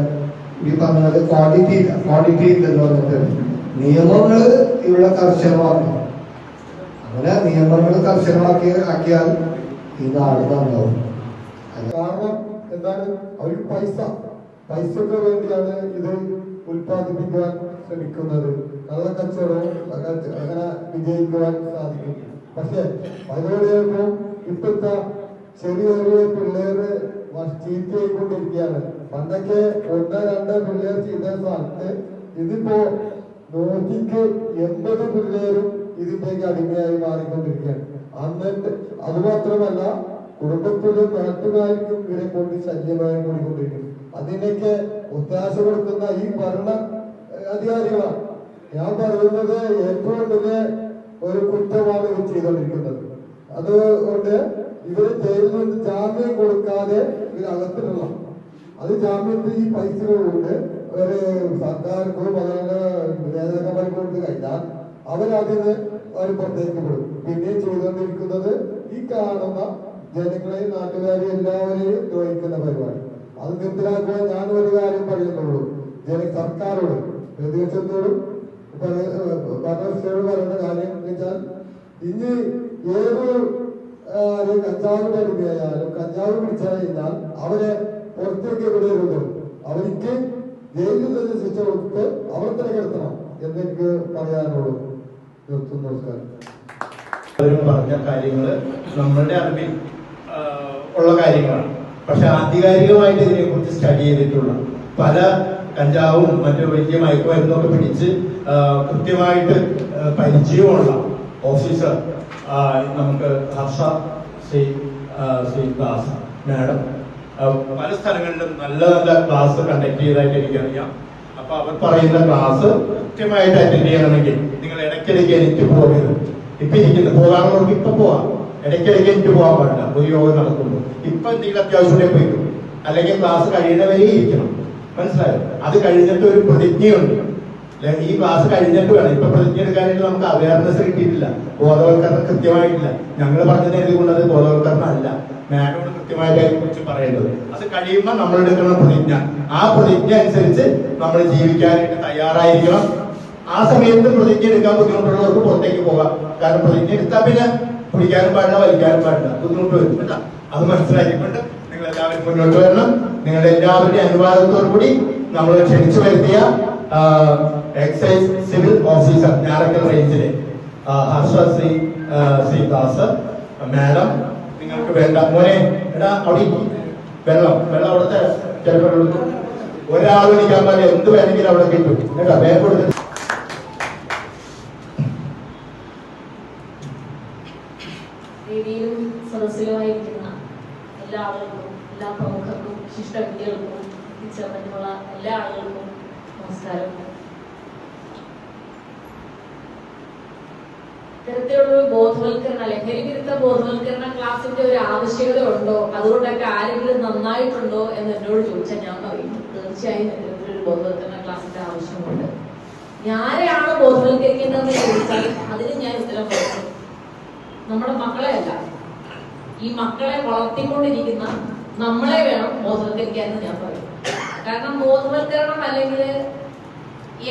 ഈ പറഞ്ഞത് ക്വാണ്ടിറ്റി ഇല്ലെന്ന് പറഞ്ഞിട്ട് നിയമങ്ങൾ ഇവിടെ കർശനമാക്കണം. അങ്ങനെ നിയമങ്ങൾ കർശനമാക്കിയാൽ ഈ നാട് നന്നാവും.
കാരണം എന്താണ്, അവർക്ക് പൈസക്ക് വേണ്ടിയാണ് ഇത് ഉൽപ്പാദിപ്പിക്കുവാൻ ശ്രമിക്കുന്നത്. കള്ളക്കച്ചവടവും അങ്ങനെ വിജയിക്കുവാൻ സാധിക്കും. പക്ഷെ അതിനോടൊപ്പം ഇപ്പോഴത്തെ ചെറിയ പിള്ളേര് ചീത്തയായിക്കൊണ്ടിരിക്കുകയാണ്. പണ്ടൊക്കെ 1-2 പിള്ളേർ ചെയ്ത സ്ഥാനത്ത് ഇതിപ്പോ 180 പിള്ളേരും ഇതിന്റെയൊക്കെ അടിമയായി മാറിക്കൊണ്ടിരിക്കുകയാണ്. എന്നിട്ട് അതുമാത്രമല്ല കുടുംബത്തിലും നാട്ടുകാർക്കും ഇവരെ കൊണ്ട് ശല്യമായി കൂടിക്കൊണ്ടിരിക്കും. അതിനൊക്കെ ഒത്താശ കൊടുക്കുന്ന ഈ ഭരണ അധികാരികളാണ്. ഞാൻ പറയുന്നത് ഏറ്റവും വലിയ ഒരു കുറ്റമാണ് ഇവർ ചെയ്തുകൊണ്ടിരിക്കുന്നത്. അതുകൊണ്ട് ഇവര് ജയിലിൽ നിന്ന് ജാമ്യം കൊടുക്കാതെ ഇവരകത്തിട്ടുള്ള അത് ജാമ്യത്തിൽ ഈ പൈസകളുണ്ട് ഒരു സർക്കാർക്കോ അതുപോലെ നേതാക്കന്മാർക്ക് കൊടുത്തു കഴിഞ്ഞാൽ അവരതിന് അവർ പുറത്തേക്ക് വിടും. പിന്നെ ചെയ്തുകൊണ്ടിരിക്കുന്നത് ഈ കാണുന്ന ജനങ്ങളെ നാട്ടുകാരെ എല്ലാവരെയും ദ്രോഹിക്കുന്ന പരിപാടി. അത് നിർത്തലാക്കുവാൻ ഞാൻ ഒരു കാര്യം പറയുന്നുള്ളൂ. സർക്കാരോട് പ്രതിപക്ഷത്തോടും ഭരണകക്ഷിയോട് പറയുന്ന കാര്യം എന്ന് വെച്ചാൽ ഇനി ഏത് കഞ്ചാവിന്റെ അടിമയായാലും കഞ്ചാവ് പിടിച്ചാൽ കഴിഞ്ഞാൽ അവരെ പുറത്തേക്ക് വിടരുത്. അവർക്ക് ജയിലിൽ തന്നെ ശിക്ഷ കൊടുത്ത് അവർ തന്നെ കിടത്തണം എന്നെനിക്ക് പറയാനുള്ളൂ. നമസ്കാരം.
പറഞ്ഞ കാര്യങ്ങള് നമ്മളുടെ അറിവിൽ ഉള്ള കാര്യങ്ങളാണ്. പക്ഷെ ആധികാരികമായിട്ട് ഇതിനെക്കുറിച്ച് സ്റ്റഡി ചെയ്തിട്ടുള്ള പല കഞ്ചാവും മറ്റു വലിയ മയക്കുമരുന്നൊക്കെ പിടിച്ച് കൃത്യമായിട്ട് പരിചയമുള്ള ഓഫീസർ നമുക്ക് ഹർഷ ശ്രീദാസ് മാഡം പല സ്ഥലങ്ങളിലും നല്ല നല്ല ക്ലാസ് കണ്ടക്ട് ചെയ്തതായിട്ട് എനിക്കറിയാം. അപ്പൊ അവർ പറയുന്ന ക്ലാസ് കൃത്യമായിട്ട് അറ്റൻഡ് ചെയ്യണമെങ്കിൽ നിങ്ങൾ ഇടയ്ക്കിടയ്ക്ക് എനിക്ക് പോകരുത്. ഇപ്പൊ ഇരിക്കുന്നത് പോകാമെന്നവർക്ക് ഇപ്പൊ പോവാം, ഇടയ്ക്കിടയ്ക്ക് എനിക്ക് പോകാൻ പാടില്ല. ഒരു യോഗം നടക്കുമ്പോൾ ഇപ്പൊ എന്തെങ്കിലും അത്യാവശ്യം പോയിക്കും, അല്ലെങ്കിൽ ക്ലാസ് കഴിയുന്നവരെ ഇരിക്കണം. മനസ്സിലായോ? അത് കഴിഞ്ഞിട്ട് ഒരു പ്രതിജ്ഞയുണ്ട്. ഈ ക്ലാസ് കഴിഞ്ഞിട്ട് വേണം. ഇപ്പൊ പ്രതിജ്ഞ എടുക്കാനായിട്ട് നമുക്ക് അവയർനെസ് കിട്ടിയിട്ടില്ല, ബോധവൽക്കരണം കൃത്യമായിട്ടില്ല. ഞങ്ങൾ പറഞ്ഞത് എന്തുകൊണ്ടത് ബോധവൽക്കരണം അല്ല, മാഡോട് കൃത്യമായിട്ട് അതിനെ കുറിച്ച് പറയേണ്ടത്. അത് കഴിയുമ്പോൾ നമ്മൾ എടുക്കുന്ന പ്രതിജ്ഞ, ആ പ്രതിജ്ഞ അനുസരിച്ച് നമ്മൾ ജീവിക്കാനായിട്ട് തയ്യാറായിരിക്കണം. ആ സമയത്ത് പ്രതിജ്ഞ എടുക്കാൻ ബുദ്ധിമുട്ടുള്ളവർക്ക് പുറത്തേക്ക് പോകാം. കാരണം പ്രതിജ്ഞ എടുത്താൽ പിന്നെ പിടിക്കാനും പാടില്ല, വലിക്കാനും പാടില്ല, ബുദ്ധിമുട്ട് വരും. അത് മനസ്സിലാക്കിക്കൊണ്ട് നിങ്ങൾ എല്ലാവരും മുന്നോട്ട് വരണം. നിങ്ങളുടെ എല്ലാവരുടെയും അനുവാദത്തോടു കൂടി നമ്മൾ ക്ഷണിച്ചു വരുത്തിയ എക്സൈസ് സിവിൽ ഓഫീസർ ഞാറക്കൽ റേഞ്ചിലെ ശ്രീദാസ് മാഡം, നിങ്ങൾക്ക് വേണ്ട മോനെ എടാ അവിടെ വെള്ളം അവിടുത്തെ ചിലപ്പോൾ ഒരാൾ വിളിക്കാൻ പോലെ എന്ത് വേണമെങ്കിലും അവിടെ കിട്ടും കേട്ടോ. വേഗം കൊടുത്ത്
വേദിയിലും സദസ്സിലുമായിരിക്കുന്ന എല്ലാ ആളുകൾക്കും, എല്ലാ പ്രമുഖർക്കും, ശിഷ്ടവിദ്യകൾക്കും, എത്തിച്ചേർന്നിട്ടുള്ള എല്ലാ ആളുകൾക്കും നമസ്കാരം. ഇത്തരത്തിലുള്ളൊരു ബോധവൽക്കരണ, ലഹരി വിരുദ്ധ ബോധവൽക്കരണ ക്ലാസിന്റെ ഒരു ആവശ്യകത ഉണ്ടോ, അതുകൊണ്ടൊക്കെ ആരെങ്കിലും നന്നായിട്ടുണ്ടോ എന്ന് എന്നോട് ചോദിച്ചാൽ ഞാൻ പറയും തീർച്ചയായും ഇത്തരത്തിലൊരു ബോധവൽക്കരണ ക്ലാസിന്റെ ആവശ്യമുണ്ട്. ഞാനെയാണ് ബോധവൽക്കരിക്കേണ്ടതെന്ന് ചോദിച്ചാൽ അതിന് ഞാൻ ഉത്തരം പറയും നമ്മുടെ മക്കളെ അല്ല, ഈ മക്കളെ വളർത്തിക്കൊണ്ടിരിക്കുന്ന നമ്മളെ വേണം ബോധവൽക്കരിക്കാൻ എന്ന് ഞാൻ പറയും. കാരണം ബോധവൽക്കരണം അല്ലെങ്കിൽ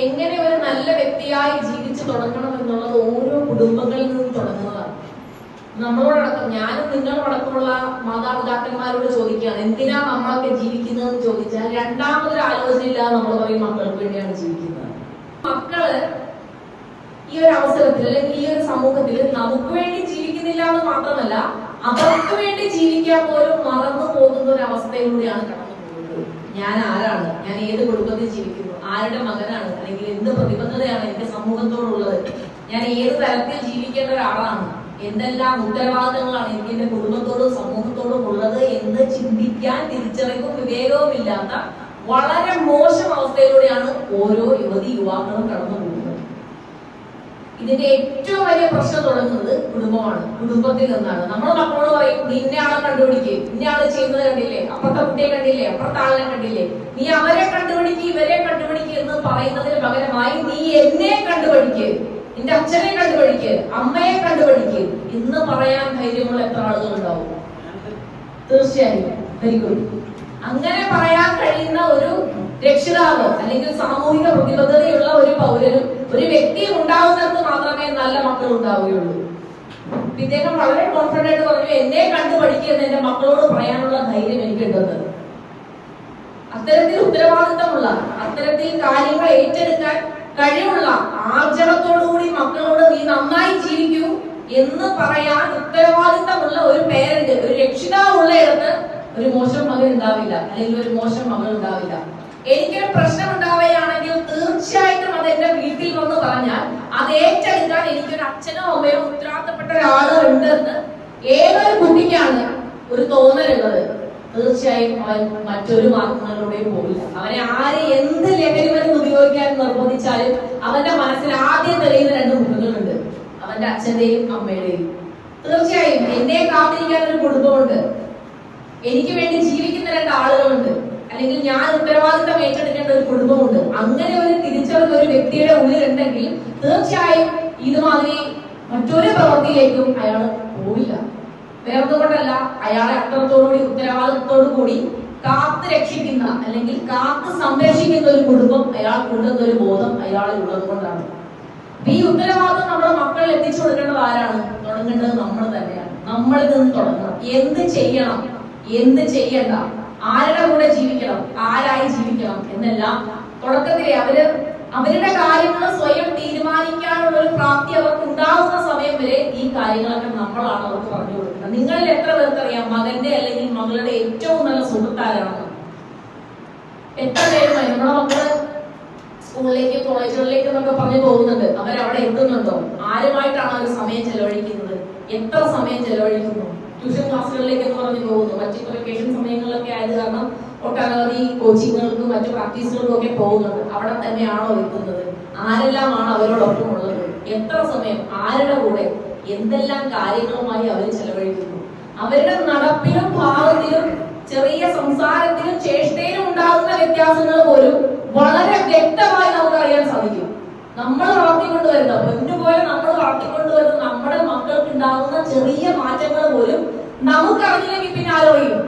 എങ്ങനെ ഒരു നല്ല വ്യക്തിയായി ജീവിച്ചു തുടങ്ങണം എന്നുള്ളത് ഓരോ കുടുംബങ്ങളിൽ നിന്നും തുടങ്ങുന്നതാണ്. നമ്മളോടക്കം, ഞാനും നിങ്ങളോടക്കമുള്ള മാതാപിതാക്കന്മാരോട് ചോദിക്കുകയാണ് എന്തിനാ നമ്മളൊക്കെ ജീവിക്കുന്നതെന്ന് ചോദിച്ചാൽ രണ്ടാമതൊരു ആലോചനയില്ലാതെ നമ്മൾ പറയും മക്കൾക്ക് വേണ്ടിയാണ് ജീവിക്കുന്നത്. മക്കള് ഈ ഒരു അവസരത്തിൽ അല്ലെങ്കിൽ ഈ ഒരു സമൂഹത്തിൽ നമുക്ക് വേണ്ടി ജീവിക്കുന്നില്ല എന്ന് മാത്രമല്ല അവർക്ക് വേണ്ടി ജീവിക്കാൻ പോലും മറന്നു പോകുന്ന ഒരു അവസ്ഥയിലൂടെയാണ് കടന്നു പോകുന്നത്. ഞാൻ ആരാണ്, ഞാൻ ഏത് കുടുംബത്തിൽ ജീവിക്കുന്നു, ആരുടെ മകനാണ്, അല്ലെങ്കിൽ എന്ത് പ്രതിബദ്ധതയാണ് എന്റെ സമൂഹത്തോടുള്ളത്, ഞാൻ ഏത് തരത്തിൽ ജീവിക്കേണ്ട ഒരാളാണ്, എന്തെല്ലാം ഉത്തരവാദിത്തങ്ങളാണ് എനിക്ക് എന്റെ കുടുംബത്തോടും സമൂഹത്തോടും ഉള്ളത് എന്ന് ചിന്തിക്കാൻ തിരിച്ചറിവും വിവേകവും ഇല്ലാത്ത വളരെ മോശം അവസ്ഥയിലൂടെയാണ് ഓരോ യുവതി യുവാക്കളും കടന്നു പോകുന്നത്. ഇതിന്റെ ഏറ്റവും വലിയ പ്രശ്നം തുടങ്ങുന്നത് കുടുംബമാണ്, കുടുംബത്തിൽ നിന്നാണ്. നമ്മൾ മക്കളോട് പറയും നീ ഇന്ന ആളെ കണ്ടുപിടിക്കുക, ഇന്ന ആള് ചെയ്യുന്നത് കണ്ടില്ലേ, അപ്പുറത്തെ കുട്ടിയെ കണ്ടില്ലേ, അപ്പുറത്തെ ആളിനെ കണ്ടില്ലേ, നീ അവരെ കണ്ടുപിടിക്കുക ഇവരെ കണ്ടുപിടിക്കുക എന്ന് പറയുന്നതിന് പകരമായി നീ എന്നെ കണ്ടുപിടിക്കുക, നിന്റെ അച്ഛനെ കണ്ടുപിടിക്കുക, അമ്മയെ കണ്ടുപിടിക്കുക എന്ന് പറയാൻ ധൈര്യമുള്ള എത്ര ആളുകൾ ഉണ്ടാവും? തീർച്ചയായും. Very good. അങ്ങനെ പറയാൻ കഴിയുന്ന ഒരു രക്ഷിതാവ് അല്ലെങ്കിൽ സാമൂഹിക പ്രതിബദ്ധതയുള്ള ഒരു പൗരനും ഒരു വ്യക്തിയും ഉണ്ടാവുന്നിടത്ത് മാത്രമേ നല്ല മക്കൾ ഉണ്ടാവുകയുള്ളൂ. ഇദ്ദേഹം വളരെ കോൺഫിഡന്റ് പറഞ്ഞു എന്നെ കണ്ടുപഠിക്കുക എന്ന് എന്റെ മക്കളോട് പറയാനുള്ള ധൈര്യം എനിക്കുണ്ടെന്ന്. അത്തരത്തിൽ ഉത്തരവാദിത്തമുള്ള, അത്തരത്തിൽ കാര്യങ്ങൾ ഏറ്റെടുക്കാൻ കഴിവുള്ള, ആർജവത്തോടുകൂടി മക്കളോട് നീ നന്നായി ജീവിക്കൂ എന്ന് പറയാൻ ഉത്തരവാദിത്തമുള്ള ഒരു പേരന്റ്, ഒരു രക്ഷിതാവ് ഉള്ളയിടത്ത് ഒരു മോശം മകൻ ഉണ്ടാവില്ല, അല്ലെങ്കിൽ ഒരു മോശം മകൾ ഉണ്ടാവില്ല. എനിക്കൊരു പ്രശ്നം ഉണ്ടാവുകയാണെങ്കിൽ തീർച്ചയായിട്ടും അത് എന്റെ വീട്ടിൽ വന്ന് പറഞ്ഞാൽ അത് ഏറ്റെടുക്കാൻ എനിക്കൊരു അച്ഛനോ അമ്മയോ ഉത്തരവാദിത്തപ്പെട്ട ഒരാള് ഉണ്ടെന്ന് ഏതൊരു കുട്ടിക്കാണ് ഒരു തോന്നലുള്ളത്, തീർച്ചയായും അവൻ മറ്റൊരു മാർഗങ്ങളിലൂടെയും പോകില്ല. അവനെ ആരെ എന്ത് ലഹരി മരുന്ന് ഉപയോഗിക്കാൻ നിർബന്ധിച്ചാലും അവന്റെ മനസ്സിൽ ആദ്യം തെളിയുന്ന രണ്ട് മുഖങ്ങളുണ്ട്, അവന്റെ അച്ഛന്റെയും അമ്മയുടെയും. തീർച്ചയായും എന്നെ കാത്തിരിക്കാൻ ഒരു കുടുംബമുണ്ട്, എനിക്ക് വേണ്ടി ജീവിക്കുന്ന രണ്ട് ആളുകളുണ്ട്, അല്ലെങ്കിൽ ഞാൻ ഉത്തരവാദിത്തം ഏറ്റെടുക്കേണ്ട ഒരു കുടുംബമുണ്ട്. അങ്ങനെ ഒരു തിരിച്ചറിവ് ഒരു വ്യക്തിയുടെ ഉള്ളിലുണ്ടെങ്കിൽ തീർച്ചയായും ഇതുമാതിരി മറ്റൊരു പ്രവൃത്തിയിലേക്കും അയാൾ പോവില്ല. വേറൊന്നുകൊണ്ടല്ല, അയാളെ അത്രത്തോടുകൂടി ഉത്തരവാദിത്തത്തോടു കൂടി കാത്ത് രക്ഷിക്കുന്ന അല്ലെങ്കിൽ കാത്ത് സംരക്ഷിക്കുന്ന ഒരു കുടുംബം അയാൾക്കുണ്ടെന്ന ഒരു ബോധം അയാളിൽ ഉള്ളത് കൊണ്ടാണ്. ഈ ഉത്തരവാദിത്തം നമ്മുടെ മക്കളിൽ എത്തിച്ചു കൊടുക്കേണ്ടത് ആരാണ്? തുടങ്ങേണ്ടത് നമ്മൾ തന്നെയാണ്. നമ്മളിൽ നിന്ന് തുടങ്ങണം. എന്ത് ചെയ്യണം, എന്ത് ചെയ്യണ്ട, ആരുടെ കൂടെ ജീവിക്കണം, ആരായി ജീവിക്കണം എന്നെല്ലാം തുടക്കത്തിലെ അവരുടെ കാര്യങ്ങൾ സ്വയം തീരുമാനിക്കാനുള്ള ഒരു പ്രാപ്തി അവർക്ക് ഉണ്ടാകുന്ന സമയം വരെ ഈ കാര്യങ്ങളൊക്കെ നമ്മളാണ് അവർക്ക് പറഞ്ഞു കൊടുക്കുന്നത്. നിങ്ങളിൽ എത്ര പേർക്കറിയാം മകന്റെ അല്ലെങ്കിൽ മകളുടെ ഏറ്റവും നല്ല സുഹൃത്താരാണ്? എത്ര പേരുമായി നമ്മുടെ മക്കള് സ്കൂളിലേക്കും കോളേജുകളിലേക്കും എന്നൊക്കെ പറഞ്ഞു പോകുന്നുണ്ട്, അവരവിടെ എത്തുന്നുണ്ടോ? ആരുമായിട്ടാണ് അവർ സമയം ചെലവഴിക്കുന്നത്? എത്ര സമയം ചെലവഴിക്കുന്നു? ട്യൂഷൻ ക്ലാസ്സുകളിലേക്ക് എന്ന് പറഞ്ഞു പോകുന്നു. മറ്റു വെക്കേഷൻ സമയങ്ങളിലൊക്കെ ആയത് കാരണം ഒട്ടനവധി കോച്ചിങ്ങുകൾക്കും മറ്റു പ്രാക്ടീസുകൾക്കും ഒക്കെ പോകുന്നുണ്ട്. അവിടെ തന്നെയാണോ എത്തുന്നത്? ആരെല്ലാമാണ് അവരോടൊപ്പം ഉള്ളത്? എത്ര സമയം ആരുടെ കൂടെ എന്തെല്ലാം കാര്യങ്ങളുമായി അവർ ചെലവഴിക്കുന്നു? അവരുടെ നടപ്പിലും ഭാവത്തിലും ചെറിയ സംസാരത്തിലും ചേഷ്ടയിലും ഉണ്ടാകുന്ന വ്യത്യാസങ്ങൾ പോലും വളരെ വ്യക്തമായി നമുക്ക് അറിയാൻ സാധിക്കും. നമ്മൾ വളർത്തിക്കൊണ്ടുവരുന്ന പൊന്നുപോലെ നമ്മൾ വളർത്തിക്കൊണ്ടുവരുന്ന നമ്മുടെ മക്കൾക്ക് ഉണ്ടാകുന്ന ചെറിയ മാറ്റങ്ങൾ പോലും നമുക്ക് അറിഞ്ഞില്ലെങ്കിൽ പിന്നെ ആലോചിക്കും.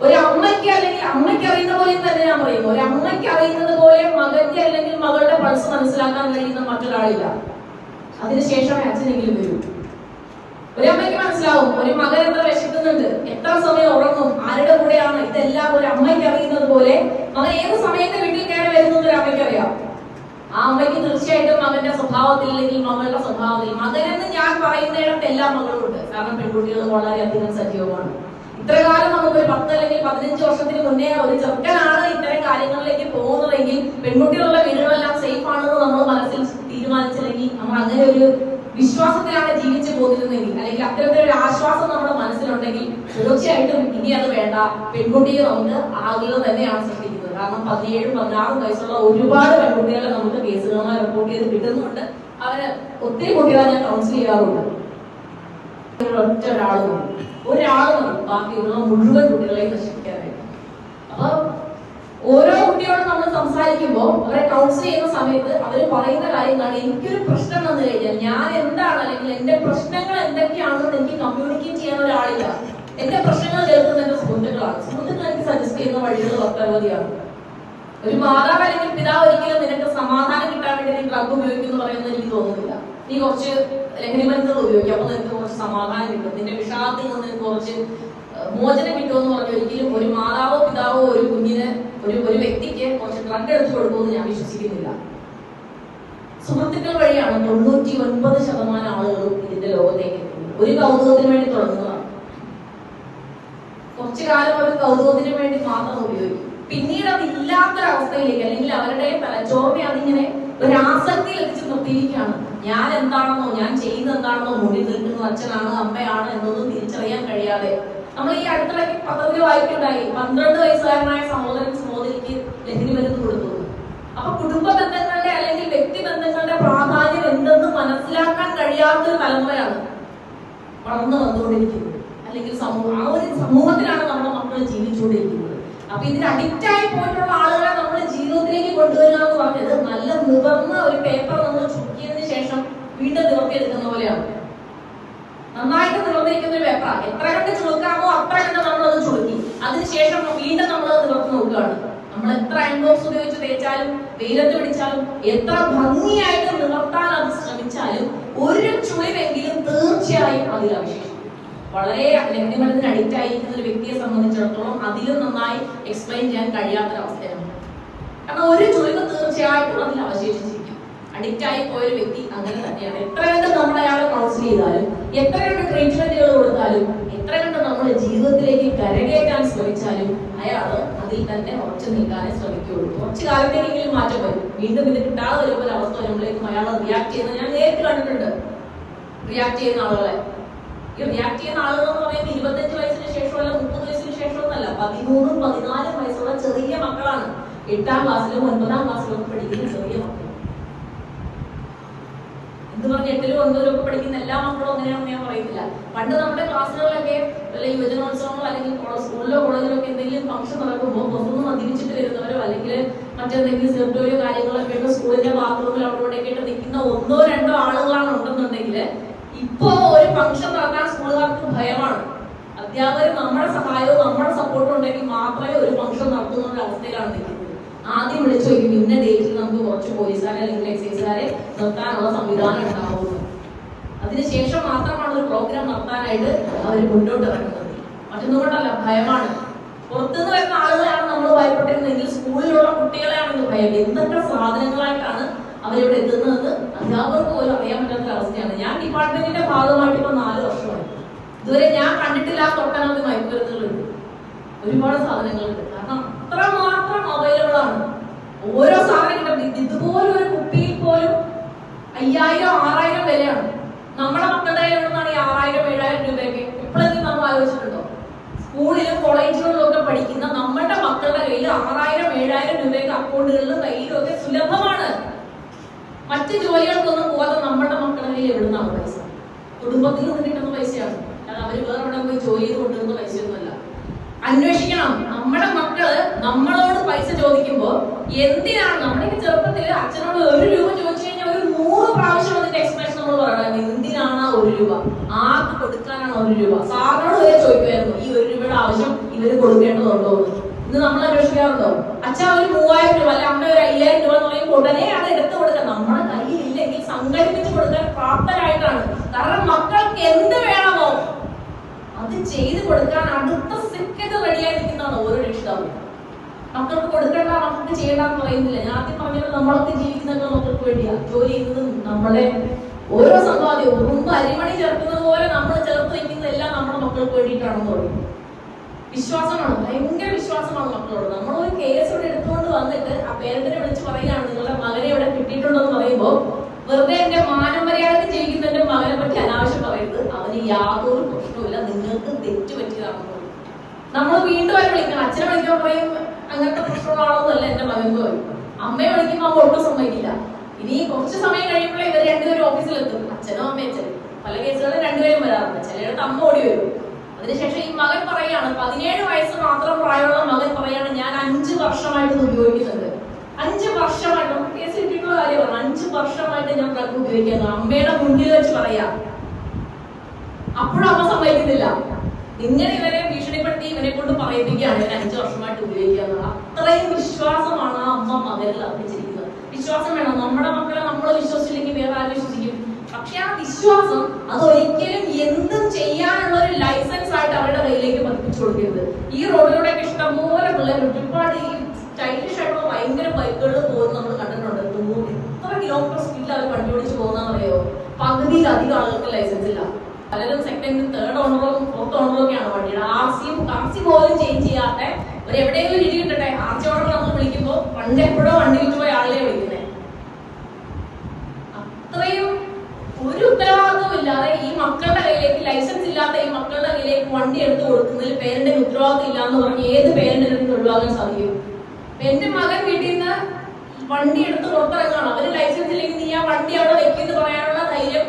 ഒരു അമ്മയ്ക്ക് അല്ലെങ്കിൽ അമ്മയ്ക്ക് അറിയുന്ന പോലെ തന്നെ ഞാൻ പറയും, ഒരു അമ്മയ്ക്ക് അറിയുന്നത് പോലെ മകന്റെ അല്ലെങ്കിൽ മകളുടെ പൾസ് മനസ്സിലാക്കാൻ കഴിയുന്ന മറ്റൊരാളില്ല. അതിനുശേഷമേ അച്ഛനെങ്കിലും വരൂ. ഒരമ്മയ്ക്ക് മനസ്സിലാവും ഒരു മകൻ എത്ര വിശക്കുന്നുണ്ട്, എത്ര സമയം ഉറങ്ങും, ആരുടെ കൂടെയാണ്, ഇതെല്ലാം ഒരു അമ്മയ്ക്ക് അറിയുന്നത് പോലെ മകൻ ഏത് സമയത്ത് വീട്ടിൽ കയറി വരുന്നത് ഒരു അമ്മയ്ക്ക് അറിയാം. ആ അമ്മയ്ക്ക് തീർച്ചയായിട്ടും മകന്റെ സ്വഭാവത്തിൽ അല്ലെങ്കിൽ മകളുടെ സ്വഭാവത്തിൽ, മകനെന്ന് ഞാൻ പറയുന്നിടത്ത് എല്ലാ മകളും ഉണ്ട്. കാരണം പെൺകുട്ടികൾ വളരെയധികം സജീവമാണ്. ഇത്രകാലം നമുക്കൊരു 10 അല്ലെങ്കിൽ 15 വർഷത്തിന് മുന്നേ ഒരു ചെറുക്കനാണ് ഇത്തരം കാര്യങ്ങളിലേക്ക് പോകുന്നതെങ്കിൽ പെൺകുട്ടികളുള്ള വീടുകളെല്ലാം സേഫ് ആണെന്ന് നമ്മൾ മനസ്സിൽ തീരുമാനിച്ചില്ലെങ്കിൽ, നമ്മൾ അങ്ങനെ ഒരു വിശ്വാസത്തിലാണ് ജീവിച്ചു പോകുന്നതെങ്കിൽ, അല്ലെങ്കിൽ അത്തരത്തിലൊരു ആശ്വാസം നമ്മുടെ മനസ്സിലുണ്ടെങ്കിൽ തീർച്ചയായിട്ടും ഇനി അത് വേണ്ട, പെൺകുട്ടിയെ നമുക്ക് ആകുക തന്നെയാണ് സൃഷ്ടിക്കുന്നത്. കാരണം 17-16 വയസ്സുള്ള ഒരുപാട് പെൺകുട്ടികളെ നമുക്ക് കേസുകളുമായി റിപ്പോർട്ട് ചെയ്ത് കിട്ടുന്നുണ്ട്. അവര് ഒത്തിരി കുട്ടികളെ ഞാൻ കൗൺസിൽ ചെയ്യാറുണ്ട്. ഒറ്റ ഒരാൾ മതി ബാക്കിയുള്ള മുഴുവൻ കുട്ടികളെയും നശിപ്പിക്കാനായിട്ട്. അപ്പൊ ഓരോ കുട്ടിയോടും നമ്മൾ സംസാരിക്കുമ്പോൾ അവരെ കൗൺസിൽ ചെയ്യുന്ന സമയത്ത് അവർ പറയുന്ന കാര്യങ്ങളാണ്, എനിക്കൊരു പ്രശ്നം വന്നു കഴിഞ്ഞാൽ ഞാൻ എന്താണ് അല്ലെങ്കിൽ എന്റെ പ്രശ്നങ്ങൾ എന്തൊക്കെയാണെന്ന് എനിക്ക് കമ്മ്യൂണിക്കേറ്റ് ചെയ്യാൻ ഒരാളില്ല. എന്റെ പ്രശ്നങ്ങൾ കേൾക്കുന്ന എന്റെ സുഹൃത്തുക്കളാണ്. സുഹൃത്തുക്കൾ എനിക്ക് സജസ്റ്റ് ചെയ്യുന്ന വഴികൾ ഒട്ടനവധിയാണ്. ഒരു മാതാവ് അല്ലെങ്കിൽ പിതാവ് ഒരിക്കലും നിനക്ക് സമാധാനം കിട്ടാൻ വേണ്ടി നീ ഡ്രഗ് ഉപയോഗിക്കുന്നു പറയുന്നത് എനിക്ക് തോന്നുന്നില്ല. നീ കുറച്ച് ലഹരി മരുന്നുകൾ ഉപയോഗിക്കും, അപ്പൊ നിനക്ക് കുറച്ച് സമാധാനം കിട്ടും, നിന്റെ വിഷാദത്തിൽ നിന്ന് നിനക്ക് കുറച്ച് മോചനം കിട്ടുമെന്ന് പറഞ്ഞ് ഒരിക്കലും ഒരു മാതാവോ പിതാവോ ഒരു കുഞ്ഞിന് ഒരു വ്യക്തിക്ക് കുറച്ച് ഡ്രഗ് എടുത്തു കൊടുക്കുമെന്ന് ഞാൻ വിശ്വസിക്കുന്നില്ല. സുഹൃത്തുക്കൾ വഴിയാണ് 99% ആളുകളും ഇതിന്റെ ലോകത്തേക്ക് എത്തുന്നത്. ഒരു കൗതുകത്തിന് വേണ്ടി തുടങ്ങുന്നതാണ്. കുറച്ചു കാലം ഒരു കൗതുകത്തിന് വേണ്ടി മാത്രം ഉപയോഗിക്കും. പിന്നീട് അത് ഇല്ലാത്തൊരവസ്ഥയിലേക്ക് അല്ലെങ്കിൽ അവരുടെ തലച്ചോറിനെ അതിങ്ങനെ ഒരു ആസക്തിയിൽ എത്തിച്ച് നിർത്തിയിരിക്കുകയാണ്. ഞാൻ എന്താണെന്നോ ഞാൻ ചെയ്യുന്നത് എന്താണെന്നോ മുന്നിൽ നിൽക്കുന്ന അച്ഛനാണ് അമ്മയാണ് എന്നൊന്നും തിരിച്ചറിയാൻ കഴിയാതെ നമ്മൾ ഈ അടുത്തിടയ്ക്ക് പത്രത്തിൽ വായിക്കുണ്ടായി 12 വയസ്സുകാരനായ സഹോദരിക്ക് ലഹരി മരുന്ന് കൊടുത്തു. അപ്പൊ കുടുംബ ബന്ധങ്ങളുടെ അല്ലെങ്കിൽ വ്യക്തി ബന്ധങ്ങളുടെ പ്രാധാന്യം എന്തെന്ന് മനസ്സിലാക്കാൻ കഴിയാത്തൊരു തലമുറയാണ് വളർന്നു വന്നുകൊണ്ടിരിക്കുന്നത്. അല്ലെങ്കിൽ ആ ഒരു സമൂഹത്തിലാണ് നമ്മുടെ മക്കൾ ജീവിച്ചുകൊണ്ടിരിക്കുന്നത്. അപ്പൊ ഇതിന് അഡിക്റ്റ് ആയി പോയിട്ടുള്ള ആളുകളെ നമ്മൾ ജീവിതത്തിലേക്ക് കൊണ്ടുവരിക എന്ന് പറഞ്ഞത് നല്ല നിവർന്ന ഒരു പേപ്പർ നമ്മൾ ചുരുക്കിയതിന് ശേഷം വീണ്ടും നിവർത്തിയെടുക്കുന്ന പോലെയാണ്. നന്നായിട്ട് നിവർന്നിരിക്കുന്ന ഒരു പേപ്പർ എത്ര കണ്ട് ചുളുക്കാമോ അത്ര കണ്ട് നമ്മൾ അത് ചുളുക്കി, അതിനുശേഷം വീണ്ടും നമ്മൾ അത് നിവർത്തി നോക്കുകയാണ്. നമ്മൾ എത്ര അയൺബോക്സ് ഉപയോഗിച്ച് തേച്ചാലും വെയിലത്ത് പിടിച്ചാലും എത്ര ഭംഗിയായിട്ട് നിവർത്താൻ അത് ശ്രമിച്ചാലും ഒരു ചുളിവെങ്കിലും തീർച്ചയായും അതിൽ അവശേഷിക്കും. വളരെ ലഹരി മരുന്നിന് അഡിക്റ്റ് ആയിരിക്കുന്ന ഒരു വ്യക്തിയെ സംബന്ധിച്ചിടത്തോളം അതിലും നന്നായി എക്സ്പ്ലെയിൻ ചെയ്യാൻ കഴിയാത്തൊരവസ്ഥയാണ്. കാരണം ഒരു ചുളിവ് തീർച്ചയായിട്ടും അതിൽ അവശേഷിച്ചിരിക്കും. അഡിക്റ്റ് ആയി പോയൊരു വ്യക്തി അങ്ങനെ തന്നെയാണ്. എത്ര കണ്ട് നമ്മൾ അയാളെ കൗൺസിൽ ചെയ്താലും, എത്ര കണ്ട് ട്രീറ്റ്മെന്റുകൾ കൊടുത്താലും, എത്ര കണ്ട് നമ്മുടെ ജീവിതത്തിലേക്ക് കരകയറ്റാൻ ശ്രമിച്ചാലും അയാൾ അതിൽ തന്നെ ഉറച്ചു നിൽക്കാനേ ശ്രമിക്കുകയുള്ളൂ. കുറച്ചു കാലത്തേക്കെങ്കിലും മാറ്റം വരും. വീണ്ടും ഇത് കിട്ടാതെ വരുമ്പോൾ ഒരു അവസ്ഥ വരുമ്പോഴേക്കും അയാൾ റിയാക്ട് ചെയ്യുന്നത് ഞാൻ നേരിട്ട് കണ്ടിട്ടുണ്ട്. റിയാക്ട് ചെയ്യുന്ന ആളുകളെ, ഈ റിയാക്ട് ചെയ്യുന്ന ആളുകൾ എന്ന് പറയുന്നത് 25 വയസ്സിന് ശേഷമല്ല 30 വയസ്സിന് ശേഷമൊന്നല്ല, 13-14 വയസ്സുള്ള ചെറിയ മക്കളാണ്. 8ാം ക്ലാസ്സിലും 9ാം ക്ലാസ്സിലും ഒക്കെ പഠിക്കുന്ന ചെറിയ മക്കൾ. എന്ന് പറഞ്ഞ് 8ലും 9ലും ഒക്കെ പഠിക്കുന്ന എല്ലാ മക്കളും അങ്ങനെയാണെന്ന് ഞാൻ പറയത്തില്ല. പണ്ട് നമ്മുടെ ക്ലാസ്സുകളിലൊക്കെ അല്ലെങ്കിൽ യുവജനോത്സവങ്ങളോ അല്ലെങ്കിൽ സ്കൂളിലോ കോളേജിലോ ഒക്കെ എന്തെങ്കിലും ഫംഗ്ഷൻ നടക്കുമ്പോൾ പുറത്തുനിന്ന് മദ്യപിച്ചിട്ട് വരുന്നവരോ അല്ലെങ്കിൽ മറ്റെന്തെങ്കിലും സെർട്ടോറിയോ കാര്യങ്ങളൊക്കെ ആയിട്ട് സ്കൂളിന്റെ ബാത്റൂമിൽ അവിടെയൊക്കെ ആയിട്ട് നിൽക്കുന്ന 1-2 ആളുകളാണ് ഉണ്ടെന്നുണ്ടെങ്കിൽ ഇപ്പോ ഒരു ഫംഗ്ഷൻ നടത്താൻ സ്കൂളുകാർക്ക് ഭയമാണ്. അധ്യാപകർ നമ്മുടെ സഹായവും നമ്മുടെ സപ്പോർട്ടും ഉണ്ടെങ്കിൽ മാത്രമേ ഒരു ഫംഗ്ഷൻ നടത്തുന്ന ഒരു അവസ്ഥയിലാണ് നിൽക്കുന്നത്. ആദ്യം വിളിച്ചു വയ്ക്കും ഇന്ന ഡേറ്റിൽ നമുക്ക് കുറച്ച് പോലീസുകാരെ അല്ലെങ്കിൽ എക്സൈസുകാരെ നിർത്താനുള്ള സംവിധാനം ഉണ്ടാവുന്നു. അതിനുശേഷം മാത്രമാണ് ഒരു പ്രോഗ്രാം നടത്താനായിട്ട് അവർ മുന്നോട്ട് ഇറങ്ങുന്നത്. മറ്റൊന്നുകൊണ്ടല്ല, ഭയമാണ്. പുറത്തുനിന്ന് വരുന്ന ആളുകളെയാണ് നമ്മൾ ഭയപ്പെട്ടിരുന്നെങ്കിൽ സ്കൂളിലുള്ള കുട്ടികളെയാണെങ്കിൽ ഭയം. എന്തൊക്കെ സാധനങ്ങളായിട്ടാണ് അവരിവിടെ എത്തുന്നതെന്ന് അധ്യാപകർക്ക് പോലും അറിയാൻ പറ്റാത്ത അവസ്ഥയാണ്. ഞാൻ ഡിപ്പാർട്ട്മെന്റിന്റെ ഭാഗമായിട്ട് ഇപ്പൊ 4 വർഷമായി. ഇതുവരെ ഞാൻ കണ്ടിട്ടില്ലാത്ത ഒട്ടനവധി മയക്കുമരുന്നുകളുണ്ട്, ഒരുപാട് സാധനങ്ങളുണ്ട്. കാരണം അത്രമാത്രം അവൈലബിൾ ആണ്. ഓരോ സാധനം കിട്ടും. ഇതുപോലെ ഒരു കുപ്പിയിൽ പോലും 5000-6000 വിലയാണ്. നമ്മുടെ മക്കളുടെ കയ്യിലുണ്ടെന്നാണ് ഈ 6000-7000 രൂപയൊക്കെ. എപ്പോഴെങ്കിലും നമ്മൾ ആലോചിച്ചിട്ടുണ്ടോ? സ്കൂളിലും കോളേജുകളിലും ഒക്കെ പഠിക്കുന്ന നമ്മുടെ മക്കളുടെ കയ്യിൽ 6000-7000 രൂപയൊക്കെ അക്കൗണ്ടുകളിലും കയ്യിലും ഒക്കെ സുലഭമാണ്. മറ്റ് ജോലികൾക്കൊന്നും പോകാതെ നമ്മുടെ മക്കളുടെ കയ്യിൽ എവിടുന്നാണ് പൈസ? കുടുംബത്തിൽ നിന്ന് കിട്ടുന്ന പൈസയാണ്. അവര് വേറെ എവിടെ പോയി ജോലി ചെയ്ത് കൊണ്ടുവരുന്ന പൈസയൊന്നുമല്ല. അന്വേഷിക്കണം. നമ്മുടെ മക്കള് നമ്മളോട് പൈസ ചോദിക്കുമ്പോ എന്തിനാണ്? നമ്മുടെ ചെറുപ്പത്തിൽ അച്ഛനോട് 1 രൂപ ചോദിച്ചു കഴിഞ്ഞാൽ ഒരു 100 പ്രാവശ്യം അതിന്റെ എക്സ്പ്രഷൻ നമ്മൾ പറയണം. എന്തിനാണ് 1 രൂപ? ആർക്ക് കൊടുക്കാനാണ് 1 രൂപ? സാറിനോട് വരെ ചോദിക്കുമായിരുന്നു ഈ 1 രൂപയുടെ ആവശ്യം ഇവര് കൊടുക്കേണ്ടതുണ്ടോ? ഇന്ന് നമ്മൾ അന്വേഷിക്കാറുണ്ടോ? അച്ഛൻ ഒരു 3000 രൂപ അല്ലെ അമ്മ ഒരു 5000 രൂപ എന്ന് പറയുമ്പോൾ ഉടനെ അത് എടുത്തു കൊടുക്കുക. നമ്മുടെ കയ്യിൽ ഇല്ലെങ്കിൽ സംഘടിപ്പിച്ച് കൊടുക്കാൻ പ്രാപ്തരായിട്ടാണ്. കാരണം മക്കൾക്ക് എന്ത് വേണമോ അത് ചെയ്ത് കൊടുക്കാൻ അടുത്ത സെക്കൻഡ് റെഡിയായി നിൽക്കുന്നതാണ് ഓരോ രക്ഷിതാവും. മക്കൾക്ക് കൊടുക്കേണ്ട, മക്കൾക്ക് ചെയ്യണ്ടെന്ന് പറയുന്നില്ല. ഞാൻ ആദ്യം പറഞ്ഞത് നമ്മളൊക്കെ ജീവിക്കുന്നതൊക്കെ മക്കൾക്ക് വേണ്ടിയാ. ജോലി ചെയ്യുന്നതും നമ്മുടെ ഓരോ സമ്പാദ്യവും മുമ്പ് അരിമണി ചേർക്കുന്നത് പോലെ നമ്മൾ ചേർത്ത് വയ്ക്കുന്നതെല്ലാം നമ്മുടെ മക്കൾക്ക് വേണ്ടിയിട്ടാണെന്ന് പറയും. വിശ്വാസമാണ്, ഭയങ്കര വിശ്വാസമാണ് മക്കളോട്. നമ്മളൊരു കേസ് ഇവിടെ എടുത്തുകൊണ്ട് വന്നിട്ട് ആ പേരന്റിനെ വിളിച്ച് പറയുകയാണ് നിങ്ങളുടെ മകനെ ഇവിടെ കിട്ടിയിട്ടുണ്ടോ എന്ന് പറയുമ്പോൾ വെറുതെ എന്റെ മാനമര്യാദക്ക് ജീവിക്കുന്ന എന്റെ മകനെ പറ്റി അനാവശ്യം പറയരുത്, അവന് യാതൊരു പ്രശ്നവുമില്ല, നിങ്ങൾക്ക് തെറ്റ് പറ്റിയതാണെന്ന് പറയും. നമ്മൾ വീണ്ടും അവരെ വിളിക്കണം. അച്ഛനെ വിളിക്കാൻ പറയും അങ്ങനത്തെ പ്രശ്നങ്ങളാണെന്നല്ല എന്റെ മകൻ പറയും. അമ്മയെ വിളിക്കുമ്പോൾ അമ്മ ഒട്ടും സമ്മതിക്കില്ല. ഇനി കുറച്ച് സമയം കഴിയുമ്പോഴേ ഇവർ രണ്ടുപേരും ഓഫീസിലെത്തും. അച്ഛനും അമ്മയും അച്ഛനും പല കേസുകളും രണ്ടുപേരും വരാറുണ്ട്. ചിലയിടത്ത് അമ്മ ഓടി വരും. അതിനുശേഷം ഈ മകൻ പറയാണ്, 17 വയസ്സ് മാത്രം പ്രായമുള്ള മകൻ പറയാണ്, ഞാൻ 5 വർഷമായിട്ട് ഇത് ഉപയോഗിക്കുന്നുണ്ട്. 5 വർഷമായിട്ട് കേസ് കിട്ടിയിട്ടുള്ള കാര്യമാണ്. 5 വർഷമായിട്ട് ഞാൻ ഡ്രഗ് ഉപയോഗിക്കുന്നത് അമ്മയുടെ മുന്നിൽ വെച്ച് പറയാം. അപ്പോഴും അമ്മ സമ്മതിക്കുന്നില്ല. ഇങ്ങനെ ഇവരെ ഭീഷണിപ്പെടുത്തി ഇവരെ കൊണ്ട് പറയിപ്പിക്കുകയാണ് ഇവർ 5 വർഷമായിട്ട് ഉപയോഗിക്കുക. അത്രയും വിശ്വാസമാണ് ആ അമ്മ മകരിൽ അർപ്പിച്ചിരിക്കുന്നത്. വിശ്വാസം വേണം. നമ്മുടെ മക്കളെ നമ്മൾ വിശ്വസിച്ചില്ലെങ്കിൽ വേറെ ആരും വിശ്വസിക്കും. പക്ഷെ ആ വിശ്വാസം അത് ഒരിക്കലും എന്തും ചെയ്യാനുള്ള ഒരു ലൈസൻസ് ആയിട്ട് അവരുടെ കയ്യിലേക്ക് പതിപ്പിച്ചു കൊടുക്കരുത്. ഈ റോഡിലൂടെ ഇഷ്ടംപോലെ പിള്ളേർ ഒരുപാട് ഈ സ്റ്റൈലിഷ് ആയിട്ടുള്ള ഭയങ്കര ബൈക്കുകളിൽ പോകുന്നത് നമ്മൾ കണ്ടിട്ടുണ്ട്. എത്ര കിലോമീറ്റർ സ്പീഡിൽ അവർ വണ്ടി ഓടിച്ച് പോകുന്നറിയോ? പകുതിയിലധികം ആളുകൾക്ക് ലൈസൻസ് ഇല്ല. പലരും സെക്കൻഡ്, തേർഡ് ഓണറും 4th ഓണറും ഒക്കെയാണ് വണ്ടിയുടെ. ആർസി പോലും ചേഞ്ച് ചെയ്യാത്ത ഒരു എവിടെയെങ്കിലും ഇടി കിട്ടട്ടെ ആർസി ഓണർ നമ്മൾ വിളിക്കുമ്പോൾ പണ്ട് എപ്പോഴോ വണ്ടി വിട്ടു പോയ ആളെ വിളിക്കുന്നത്. അത്രയും ഒരു ഉത്തരവാദിത്വം ഇല്ലാതെ ഈ മക്കളുടെ കയ്യിലേക്ക്, ലൈസൻസ് ഇല്ലാത്ത ഈ മക്കളുടെ കയ്യിലേക്ക് വണ്ടി എടുത്തു കൊടുക്കുന്നതിൽ പേരന്റിന് ഉത്തരവാദിത്വം ഇല്ല എന്ന് പറഞ്ഞ് ഏത് പേരന്റിനും ഒഴിവാക്കാൻ സാധിക്കും? എന്റെ മകൻ വീട്ടിൽ നിന്ന് വണ്ടി എടുത്ത് പുറത്തിറങ്ങണം, അവര് ലൈസൻസ് ഇല്ലെങ്കിൽ നീ ആ വണ്ടി അവിടെ വെക്കുന്നു പറയാനുള്ള ധൈര്യം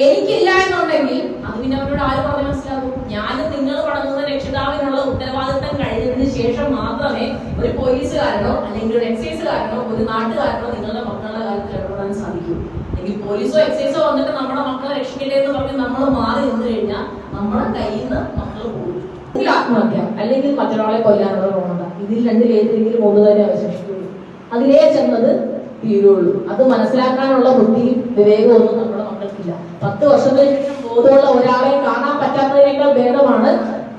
എനിക്കില്ല എന്നുണ്ടെങ്കിൽ അത് പിന്നെ അവരോട് ആര് പറഞ്ഞ് മനസ്സിലാകും? ഞാനും നിങ്ങൾ പടങ്ങുന്ന രക്ഷിതാവിനുള്ള ഉത്തരവാദിത്തം കഴിഞ്ഞതിന് ശേഷം മാത്രമേ ഒരു പോലീസുകാരനോ അല്ലെങ്കിൽ ഒരു എക്സൈസുകാരനോ ഒരു നാട്ടുകാരനോ നിങ്ങളുടെ മക്കളുടെ കാര്യത്തിൽ ഇടപെടാൻ സാധിക്കൂ. അല്ലെങ്കിൽ പോലീസോ എക്സൈസോ വന്നിട്ട് നമ്മുടെ മക്കളെ രക്ഷിക്കട്ടെ എന്ന് പറഞ്ഞ് നമ്മൾ മാറി നിന്ന് കഴിഞ്ഞാൽ നമ്മുടെ കയ്യിൽ നിന്ന് മക്കൾ പോകും. ആത്മഹത്യ അല്ലെങ്കിൽ മറ്റൊരാളെ കൊല്ലാനുള്ള പ്രവണത, ഇതിൽ രണ്ടിൽ ഏതെങ്കിലും ഒന്ന് തന്നെ അവശേഷിക്കുള്ളൂ. അതിലേ ചെന്നത് തീരുള്ളൂ. അത് മനസ്സിലാക്കാനുള്ള ബുദ്ധിയും വിവേകവും ഒന്നും നമ്മുടെ മക്കൾക്കില്ല. 10 വർഷത്തിന് ശേഷം ബോധമുള്ള ഒരാളെ കാണാൻ പറ്റാത്തതിനേക്കാൾ ഭേദമാണ്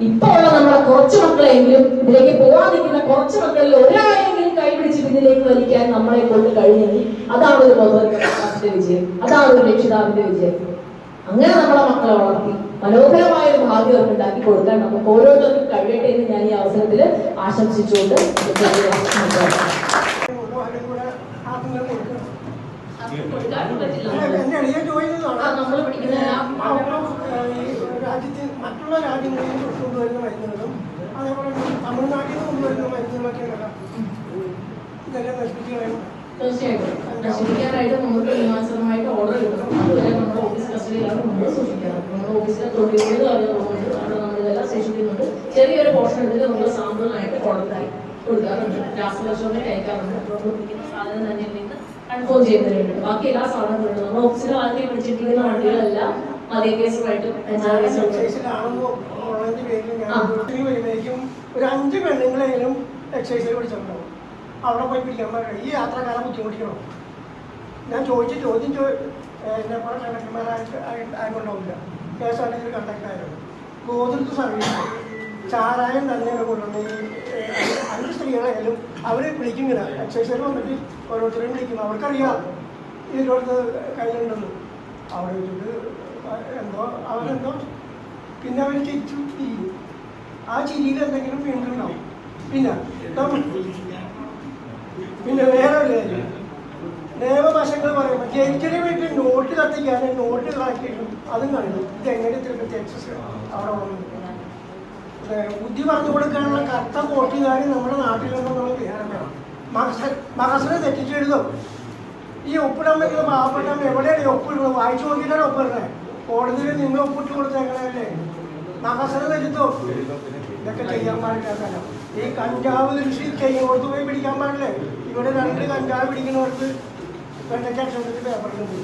ഇപ്പൊ ഉള്ള നമ്മുടെ കുറച്ച് മക്കളെങ്കിലും ഇതിലേക്ക് പോകാതിരിക്കുന്ന കുറച്ച് മക്കളിൽ ഒരാളെങ്കിലും കൈപിടിച്ച് ഇതിലേക്ക് വലിക്കാൻ നമ്മളെ കൊണ്ട് കഴിഞ്ഞെങ്കിൽ അതാണ് ഒരു ബോധവൽക്കരണത്തിന്റെ വിജയം, അതാണ് ഒരു രക്ഷിതാവിന്റെ വിജയം. അങ്ങനെ നമ്മളെ മക്കളെ വളർത്തി മനോഹരമായ ഒരു ഭാവി അവർക്ക് ഉണ്ടാക്കി കൊടുക്കാൻ നമുക്ക് ഓരോരുത്തർക്കും കഴിയട്ടെ എന്ന് ഞാൻ ഈ അവസരത്തിൽ ആശംസിച്ചുകൊണ്ട് നമ്മൾ പഠിക്കുന്ന
രാജ്യത്ത് മറ്റുള്ള രാജ്യങ്ങളിൽ നിന്ന് കൊണ്ടുവരുന്ന മരുന്നുകളും അതേപോലെ തമിഴ്നാട്ടിൽ നിന്ന് കൊണ്ടുവരുന്ന മരുന്നുകളൊക്കെ ഇതെല്ലാം നശിപ്പിച്ച് കളയണം.
തീർച്ചയായിട്ടും നശിപ്പിക്കാനായിട്ട് നമുക്ക് നിയമാനുസൃതമായിട്ട് ഓർഡർ കിട്ടണം. അതുവരെ നമ്മുടെ ഓഫീസ് കസ്റ്റഡിയിലാണ് നമ്മൾ സൂക്ഷിക്കുന്നത്. നമ്മുടെ ഓഫീസിലെ തൊഴിലുകൾ പറഞ്ഞതുകൊണ്ട് അവിടെ നമ്മളിതെല്ലാം സൂക്ഷിക്കുന്നുണ്ട്. ചെറിയൊരു പോർഷൻ എടുത്തിട്ട് നമ്മൾ സാമ്പിളിനായിട്ട് കോടതിയായി കൊടുക്കാറുണ്ട്. രാഷ്ട്രപരിശോധന അയക്കാറുണ്ട്. പ്രവർത്തിക്കുന്ന സാധനം തന്നെ കൺഫേം ചെയ്യുന്നവരുണ്ട്. ബാക്കി എല്ലാ സാധനങ്ങളും നമ്മുടെ ഓഫീസിലെ ആദ്യം പഠിച്ചിരിക്കുന്ന വണ്ടികളെല്ലാം മദ്യ കേസുമായിട്ടും
വരുമ്പോഴേക്കും ഒരു 5 പെണ്ണുങ്ങളെങ്കിലും എക്സൈസിൽ പിടിച്ചിട്ടുണ്ടാവും. അവിടെ പോയി പിടിക്കാൻ പറയാം. ഈ യാത്രക്കാരെ ബുദ്ധിമുട്ടിക്കണം. ഞാൻ ചോദിച്ച ചോദ്യം എന്നെ പോലെ കണ്ടക്ടർമാരായിട്ടുണ്ടാവില്ല. KSRTC കണ്ടക്ടറായിരുന്നു. ഗോതൃത്വ സർവീസ് ചാരായം തന്നെ കൊണ്ടുവന്ന് 5 സ്ത്രീകളായാലും അവർ വിളിക്കുന്നില്ല. എക്സൈസുകാർ വന്നിട്ട് ഓരോരുത്തരെയും വിളിക്കും. അവർക്കറിയാം ഇതിലോട്ട് കയ്യിലുണ്ടെന്ന്. അവിടെ വെച്ചിട്ട് എന്തോ അവരെന്തോ പിന്നെ അവർ ചിരിച്ചു ചിരിക്കും. ആ ചിരിയിൽ എന്തെങ്കിലും വീണ്ടും ഉണ്ടാവും. പിന്നെ വേറെ ഒരു കാര്യം, നിയമവശങ്ങൾ പറയുമ്പോൾ ജയിലിന് വേണ്ടി നോട്ട് കത്തിക്കാനും നോട്ട് കളക്ടിയിട്ടും അതും കണ്ടു. ഇതെങ്ങനെ തിരുപ്പതി എക്സസ് അവിടെ വന്നു ബുദ്ധി പറഞ്ഞു കൊടുക്കാനുള്ള കറുത്ത കോട്ടുകാർ നമ്മുടെ നാട്ടിലുണ്ടെന്നുള്ള വിചാരം വേണം. മകസനെ തെറ്റിച്ചെഴുതും. ഈ ഒപ്പിടാൻ പറ്റുന്ന പാവപ്പെട്ട എവിടെയാണ് ഒപ്പിടുന്നത്? വായിച്ചു നോക്കിയിട്ടാണ് ഒപ്പിടുന്നത്. കോടതിയിൽ നിങ്ങൾ ഒപ്പിട്ട് കൊടുത്തേക്കണല്ലേ? മകസനെ തെറ്റുത്തോ? ഇതൊക്കെ ചെയ്യാൻ പാടില്ല. ഈ കഞ്ചാവ് കൃഷി ചെയ്യുന്നവർക്ക് പോയി പിടിക്കാൻ പാടില്ലേ? ഇവിടെ 2 കഞ്ചാവ് പിടിക്കുന്നവർക്ക് വെണ്ടയ്ക്കക്ഷരത്തിൽ പേപ്പറിലുണ്ട്.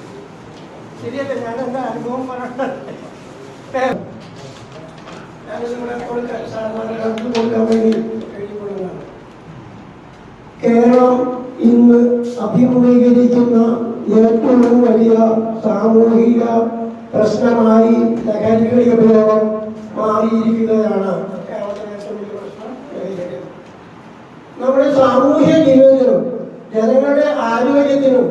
ശരിയല്ലേ? ഞാൻ എൻ്റെ അനുഭവം പറഞ്ഞിട്ട് ഞാനിത് ഇവിടെ കൊടുക്കാൻ വേണ്ടി എഴുതിക്കൊള്ളുന്നതാണ്. കേരളം ഇന്ന് അഭിമുഖീകരിക്കുന്ന ഏറ്റവും വലിയ സാമൂഹിക പ്രശ്നമായി ലഹരികളുടെ ഉപയോഗം മാറിയിരിക്കുകയാണ്. കേരളത്തിലെ ഏറ്റവും വലിയ പ്രശ്നം ലഹരികൾ. നമ്മുടെ സാമൂഹ്യ ജീവിതത്തിനും ജനങ്ങളുടെ ആരോഗ്യത്തെയും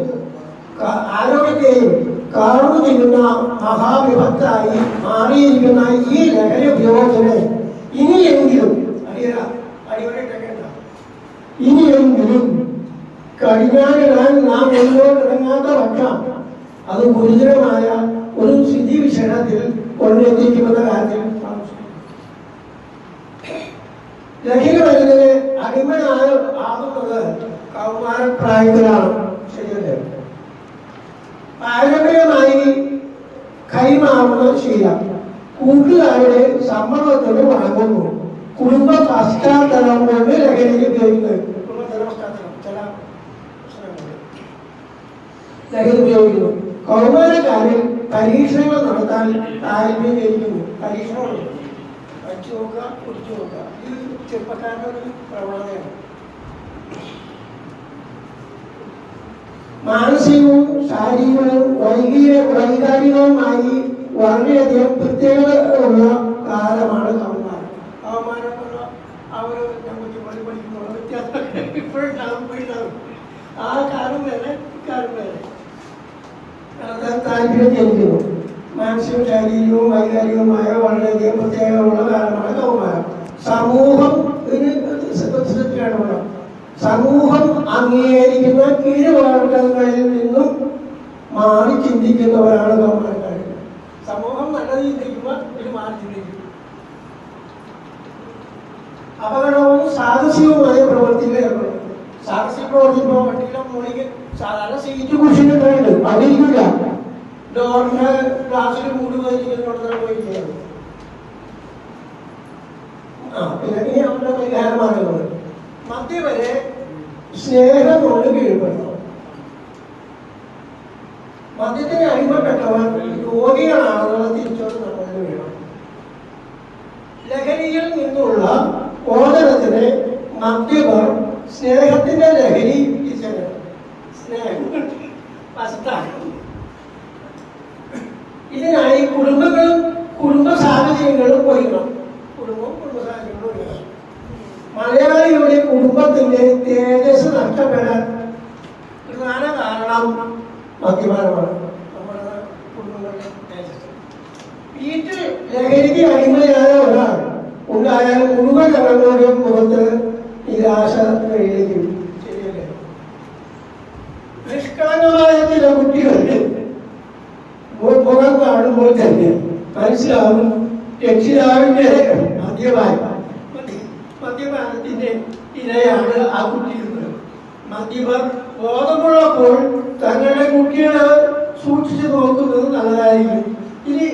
കാർന്നു തിന്നുന്ന മഹാവിപത്തായി മാറിയിരിക്കുന്ന ഈ ലഹരി ഉപയോഗത്തിന് ഇനിയെങ്കിലും കടിഞ്ഞാണിടാൻ നാം മുന്നോട്ടിറങ്ങാത്ത പക്ഷം അത് ഗുരുതരമായ ഒരു സ്ഥിതി വിശേഷത്തിൽ കൊണ്ടെത്തിക്കുമെന്ന കാര്യത്തിൽ ലഹരി മരുന്നിന് ആകുന്നത് കൗമാരപ്രായത്തിലാണ്. ശരിയല്ലേ? പാരമ്പര്യമായി കൈമാറുന്ന ശീലം കൂട്ടുകാരുടെ സമ്മർദ്ദത്തിന് വഴങ്ങുന്നു. കുടുംബ പശ്ചാത്തലം കൊണ്ട് ലഹരി ഉപയോഗിക്കുന്നത് ലഹരി ഉപയോഗിക്കുന്നു. കൗമാരക്കാരിൽ പരീക്ഷണങ്ങൾ നടത്താൻ താല്പര്യം ജനിക്കുന്നു. പരീക്ഷണങ്ങൾ വച്ചു നോക്കുക, കുടിച്ചു നോക്കുക. ഇത് ചെറുപ്പക്കാരുടെ ഒരു പ്രവണതയാണ്. മാനസികവും ശാരീരികവും വൈകാരികവുമായി വളരെയധികം പ്രത്യേകതയുള്ള കാലമാണ് കൗമാരം. കൗമാരമുള്ള അവർ നമുക്ക് പഠിക്കുന്നുള്ള വ്യത്യാസം ഇപ്പോഴുണ്ടാകും, പോയിട്ടാകും. ആ കാലം വേറെ ഇക്കാലം വേറെ താല്പര്യം ജനിക്കുന്നു. മാനസികവും ശാരീരികവും വൈകാരികവുമായ വളരെയധികം പ്രത്യേകതയുള്ള കാലമാണ് കൗമാരം. സമൂഹം അംഗീകരിക്കുന്ന കീഴ്വഴക്കങ്ങളിൽ നിന്നും മാറി ചിന്തിക്കുന്നവരാണ് കൗമാരക്കാർ. സമൂഹം നല്ലത് ചിന്തിക്കുമ്പോൾ ഇത് മാറി ചിന്തിക്കും. അപകടവും സാഹസികവുമായ പ്രവൃത്തിയിൽ ഏർപ്പെടും. സാഹസിക പ്രവർത്തിക്കുമ്പോൾ വണ്ടിയുടെ മുകളിൽ സാധാരണ സീറ്റ് കുഷിട്ടുണ്ട്, അതിരിക്കില്ല. ഡോറിന്റെ ഗ്ലാസ്സിൽ മൂടി പോയിരിക്കുന്നോടത്തന്നെ പോയി ചെയ്യണം. പിന്നെ ഇനി അവരുടെ പരിഹാരമാർഗങ്ങൾ മധ്യവരെ സ്നേഹം കൊണ്ട് കീഴ്പ്പെടുന്നു. മദ്യത്തിന് അടിമപ്പെട്ടവർ രോഗികളാണെന്നുള്ള തിരിച്ചോട് നമ്മളിൽ വേണം. ലഹരിയിൽ നിന്നുള്ള മോചനത്തിന് മദ്യപർ സ്നേഹത്തിന്റെ ലഹരി സ്നേഹം ഇതിനായി കുടുംബങ്ങളും കുടുംബ സാഹചര്യങ്ങളും ഒരുക്കണം. കുടുംബവും കുടുംബ സാഹചര്യങ്ങളും ഒരുക്കണം. മലയാളിയുടെ കുടുംബത്തിന്റെ തേജസ് നഷ്ടപ്പെടാൻ പ്രധാന കാരണം മദ്യപാനമാണ്. നമ്മുടെ കുടുംബങ്ങളുടെ തേജസ് വീട്ടിൽ ലഹരിക്ക് അടിമയായ ഒരാൾ ഉണ്ടായാൽ മുഴുവൻ ജനങ്ങളുടെയും മുഖത്ത് നിരാശ കഴിയിക്കും. ശരിയല്ലേ? നിഷ്കളങ്കമായ ചില കുട്ടികളുടെ മുഖം കാണുമ്പോൾ തന്നെ മനസ്സിലാവും രക്ഷിതാവിന്റെ മദ്യപാനത്തിന്റെ ഇരയാണ് ആ കുട്ടികൾ. മദ്യപർ ബോധമുള്ളപ്പോൾ തങ്ങളുടെ കുട്ടികളെ സൂക്ഷിച്ചു നോക്കുന്നത് നല്ലതായിരിക്കും. ഇനി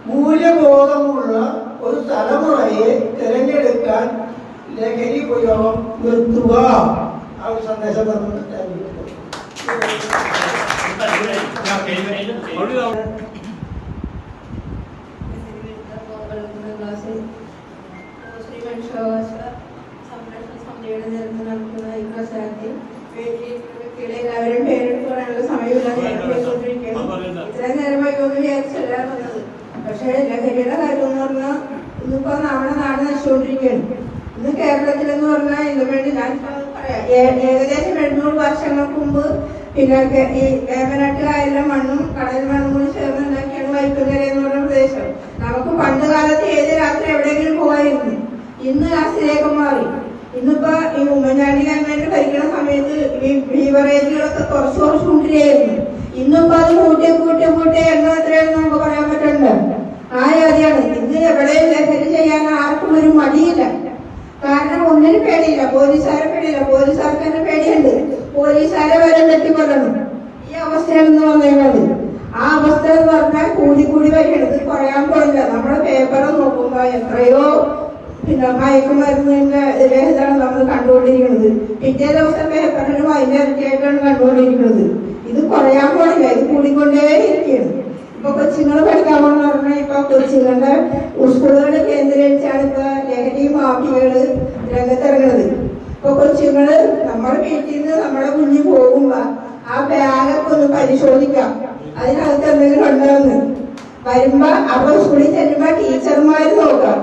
മൂല്യബോധമുള്ള ഒരു തലമുറയെ തിരഞ്ഞെടുക്കാൻ ലഹരി ഉപയോഗം നിർത്തുക. ആ ഒരു സന്ദേശം
മനുഷ്യാവകാശ സംരക്ഷണ സമിതിയുടെ നേതൃത്വം നടത്തുന്ന ഈ പ്രസ്ഥാനത്തിൽ എല്ലാവരും പേരെടുത്ത് പറയാനുള്ള സമയമില്ലാതെ ഇത്രയും നേരമായി ഒന്ന് വിചാരിച്ചല്ല വന്നത്. പക്ഷേ ലഹരിയുടെ കാര്യം എന്ന് പറഞ്ഞാൽ ഇന്നിപ്പോ നമ്മുടെ നാട് നശിച്ചുകൊണ്ടിരിക്കുകയാണ്. ഇന്ന് കേരളത്തിലെന്ന് പറഞ്ഞാൽ ഇതിനു വേണ്ടി ഞാൻ പറയാം, ഏകദേശം 800 വർഷങ്ങൾക്ക് മുമ്പ് പിന്നെ ഈ വേമ്പനാട്ട് കായലിലെ മണ്ണും കടൽ മണ്ണും കൂടി ചേർന്നുണ്ടാക്കിയാണ് വൈപ്പിൻകര എന്ന് പറഞ്ഞ പ്രദേശം. നമുക്ക് പണ്ട് കാലത്ത് ഏത് രാത്രി എവിടെയെങ്കിലും പോകായിരുന്നു. ഇന്ന് രാത്രിയിലേക്ക് മാറി. ഇന്നിപ്പോ ഈ ഉമ്മൻചാണ്ടി ഗവൺമെന്റ് ഭരിക്കുന്ന സമയത്ത് ഈ ബീവറേജുകളൊക്കെ കുറച്ച് കൊണ്ടിരിക്കുന്നു. ഇന്നിപ്പോ അത് കൂട്ടി എണ്ണ എത്രയാണെന്ന് നമുക്ക് പറയാൻ പറ്റുന്നുണ്ട്. ആ ജാതിയാണ്. ഇന്ന് എവിടെയും ലഹരി ചെയ്യാൻ ആർക്കും ഒരു മടിയില്ല. കാരണം ഒന്നിനും പേടിയില്ല. പോലീസുകാരെ പേടിയില്ല. പോലീസുകാർക്ക് തന്നെ പേടിയുണ്ട്. പോലീസുകാരെ വരെ വെട്ടിക്കൊല്ലണം. ഈ അവസ്ഥയാണെന്ന് പറഞ്ഞത്. ആ അവസ്ഥ എന്ന് പറഞ്ഞാൽ കൂടി വരികയാണ്. കുറയാൻ പോയില്ല. നമ്മുടെ പേപ്പർ നോക്കുമ്പോ എത്രയോ പിന്നെ മയക്കുമരുന്നിന്റെ രഹിതമാണ് നമ്മൾ കണ്ടുകൊണ്ടിരിക്കുന്നത്. പിറ്റേ ദിവസം പേപ്പറിലും അതിന്റെ ഇരട്ടിയായിട്ടാണ് കണ്ടുകൊണ്ടിരിക്കുന്നത്. ഇത് കുറയാൻ പോയില്ല. ഇത് കൂടിക്കൊണ്ടേയിരിക്കുകയാണ്. ഇപ്പൊ കൊച്ചുങ്ങൾ പഠിക്കാമെന്ന് പറഞ്ഞാൽ ഇപ്പൊ കൊച്ചുങ്ങളുടെ സ്കൂളുകൾ കേന്ദ്രീകരിച്ചാണ് ഇപ്പൊ ലഹരി മാഫിയകള് രംഗത്തിറങ്ങുന്നത്. ഇപ്പൊ കൊച്ചുങ്ങള് നമ്മുടെ വീട്ടിൽ നിന്ന് നമ്മുടെ കുഞ്ഞ് പോകുമ്പോ ആ ബാഗൊക്കെ ഒന്ന് പരിശോധിക്കാം, അതിനകത്ത് എന്തെങ്കിലും ഉണ്ടോന്ന്. വരുമ്പോ അവിടെ സ്കൂളിൽ ചെല്ലുമ്പോ ടീച്ചർമാര് നോക്കാം.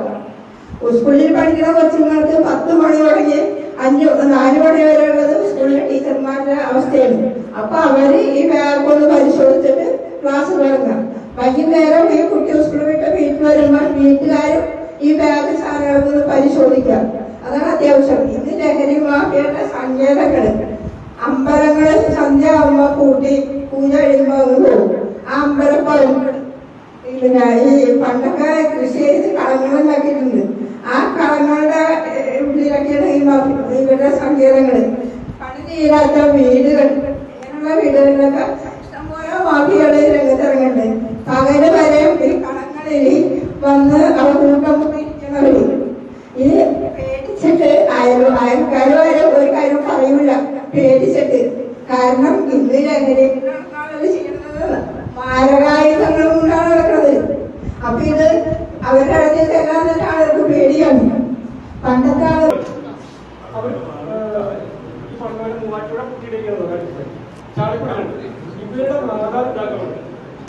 സ്കൂളിൽ പഠിക്കുന്ന കൊച്ചുങ്ങൾക്ക് 10 മണി തുടങ്ങി 4 മണി വരെ ഉള്ളത് സ്കൂളിലെ ടീച്ചർമാരുടെ അവസ്ഥയാണ്. അപ്പൊ അവര് ഈ ബാഗ് ഒന്ന് പരിശോധിച്ചിട്ട് ക്ലാസ് തുടങ്ങാം. വൈകുന്നേരം ഈ കുട്ടി സ്കൂളിൽ വിട്ട് വീട്ടിൽ വരുമ്പോൾ വീട്ടുകാരും ഈ ബാഗ് സാധനങ്ങളൊന്ന് പരിശോധിക്കാം. അതാണ് അത്യാവശ്യം. ഇത് ലഹരി മാഫിയയുടെ സങ്കേതങ്ങള്. അമ്പലങ്ങള് സന്ധ്യ ആവുമ്പോ കൂട്ടി പൂജ കഴിയുമ്പോ അങ്ങ് പോകും. ആ അമ്പലപ്പഴം പിന്നെ ഈ പണ്ടൊക്കെ കൃഷി ചെയ്ത് കളങ്ങളുണ്ടാക്കിയിട്ടുണ്ട്. ആ കളങ്ങളുടെ ഉള്ളിലൊക്കെയാണ് ഇവരുടെ സങ്കേതങ്ങള്. പണി തീരാത്ത വീടുകൾ, ഇങ്ങനെയുള്ള വീടുകളിലൊക്കെ ഇഷ്ടംപോലെ മാഫിയകള് രംഗത്തിറങ്ങുന്നുണ്ട്. പകല് വരെ ഈ കളങ്ങളിൽ വന്ന് അവർ കൂട്ടം കൂട്ടിയിരിക്കുന്നവര് ഇത് പേടിച്ചിട്ട് അയൽക്കാര് വരെ ഒരു കാര്യം പറയൂല, പേടിച്ചിട്ട്. കാരണം ഇന്ന് ലഹരികളാണ് ചെയ്യുന്നത്, മാരകായുധങ്ങൾ കൊണ്ടാണ് നടക്കുന്നത്. അപ്പൊ ഇത് അവരുടെ അടുത്ത് ചെല്ലാൻ തന്നെ ആളുകൾക്ക് പേടിയാണ്. പണ്ടത്തെ ആള്
ഇവരുടെ മാതാപിതാക്കളുണ്ട്,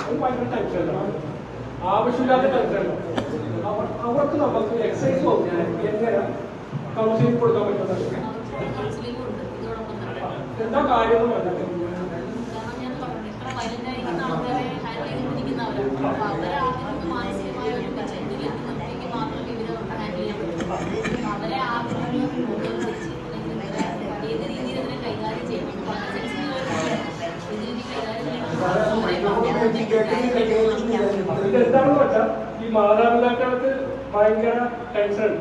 അത് ഭയങ്കര ടെൻഷനാണ്, ആവശ്യമില്ലാത്ത ടെൻഷനാണ്. അവർക്ക് നമുക്ക് എക്സസൈസ് നോക്കിയാൽ എങ്ങനെ കൗൺസിലിംഗ് കൊടുക്കാൻ പറ്റുന്നത് എന്താ കാര്യം ഇതെന്താണെന്ന് വെച്ചാൽ ഈ മാതാപിതാക്കൾക്ക് ഭയങ്കര ടെൻഷൻ.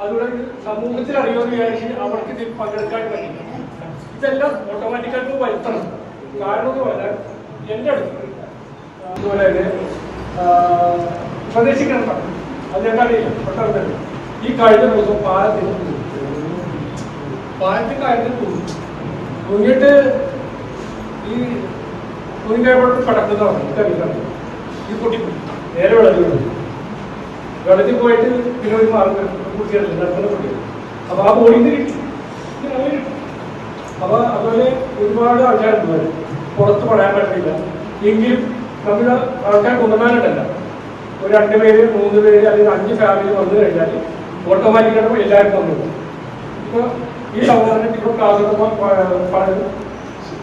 അതുകൊണ്ട് സമൂഹത്തിൽ അറിയുമെന്ന് വിചാരിച്ച് അവർക്ക് ഇതിൽ പങ്കെടുക്കാൻ കഴിയില്ല. ഇതെല്ലാം ഓട്ടോമാറ്റിക്കായിട്ട് വരുത്തണം. കാരണം എന്ന് പറഞ്ഞാൽ എൻ്റെ അടുത്ത് അതുപോലെ തന്നെ പ്രദേശിക്കണം, അത് ഞങ്ങൾക്കറിയില്ല പെട്ടെന്ന്. ഈ കഴിഞ്ഞ ദിവസം പാലത്തിൽ കഴിഞ്ഞ് തൂങ്ങിയിട്ട് ഈ തൂങ്ങിക്കഴിഞ്ഞപ്പോൾ കടക്കുന്നതാണ് എനിക്കറിയില്ല. ഈ പൊട്ടിപ്പോയി, നേരെ വെള്ളത്തിൽ പോയിട്ട് പിന്നെ ഒരു മാർഗം കുട്ടികളില്ല, നടക്കുന്ന കുട്ടികൾ. അപ്പൊ ആ ബോഡിയിൽ നിന്ന് കിട്ടി. അപ്പൊ അതുപോലെ ഒരുപാട് ആൾക്കാരുണ്ട്, പുറത്ത് പറയാൻ പറ്റില്ല. എങ്കിലും നമ്മുടെ ആൾക്കാർ കൊണ്ടുവരാനുണ്ടല്ല, ഒരു 2 പേര് 3 പേര് അല്ലെങ്കിൽ 5 ഫാമിലി വന്നു കഴിഞ്ഞാൽ ഓട്ടോമാറ്റിക്കായിട്ട് എല്ലാവരും വന്നു. ഇപ്പൊ ഈ സഹോദരൻ ഇപ്പോൾ ക്ലാസ് പറഞ്ഞു,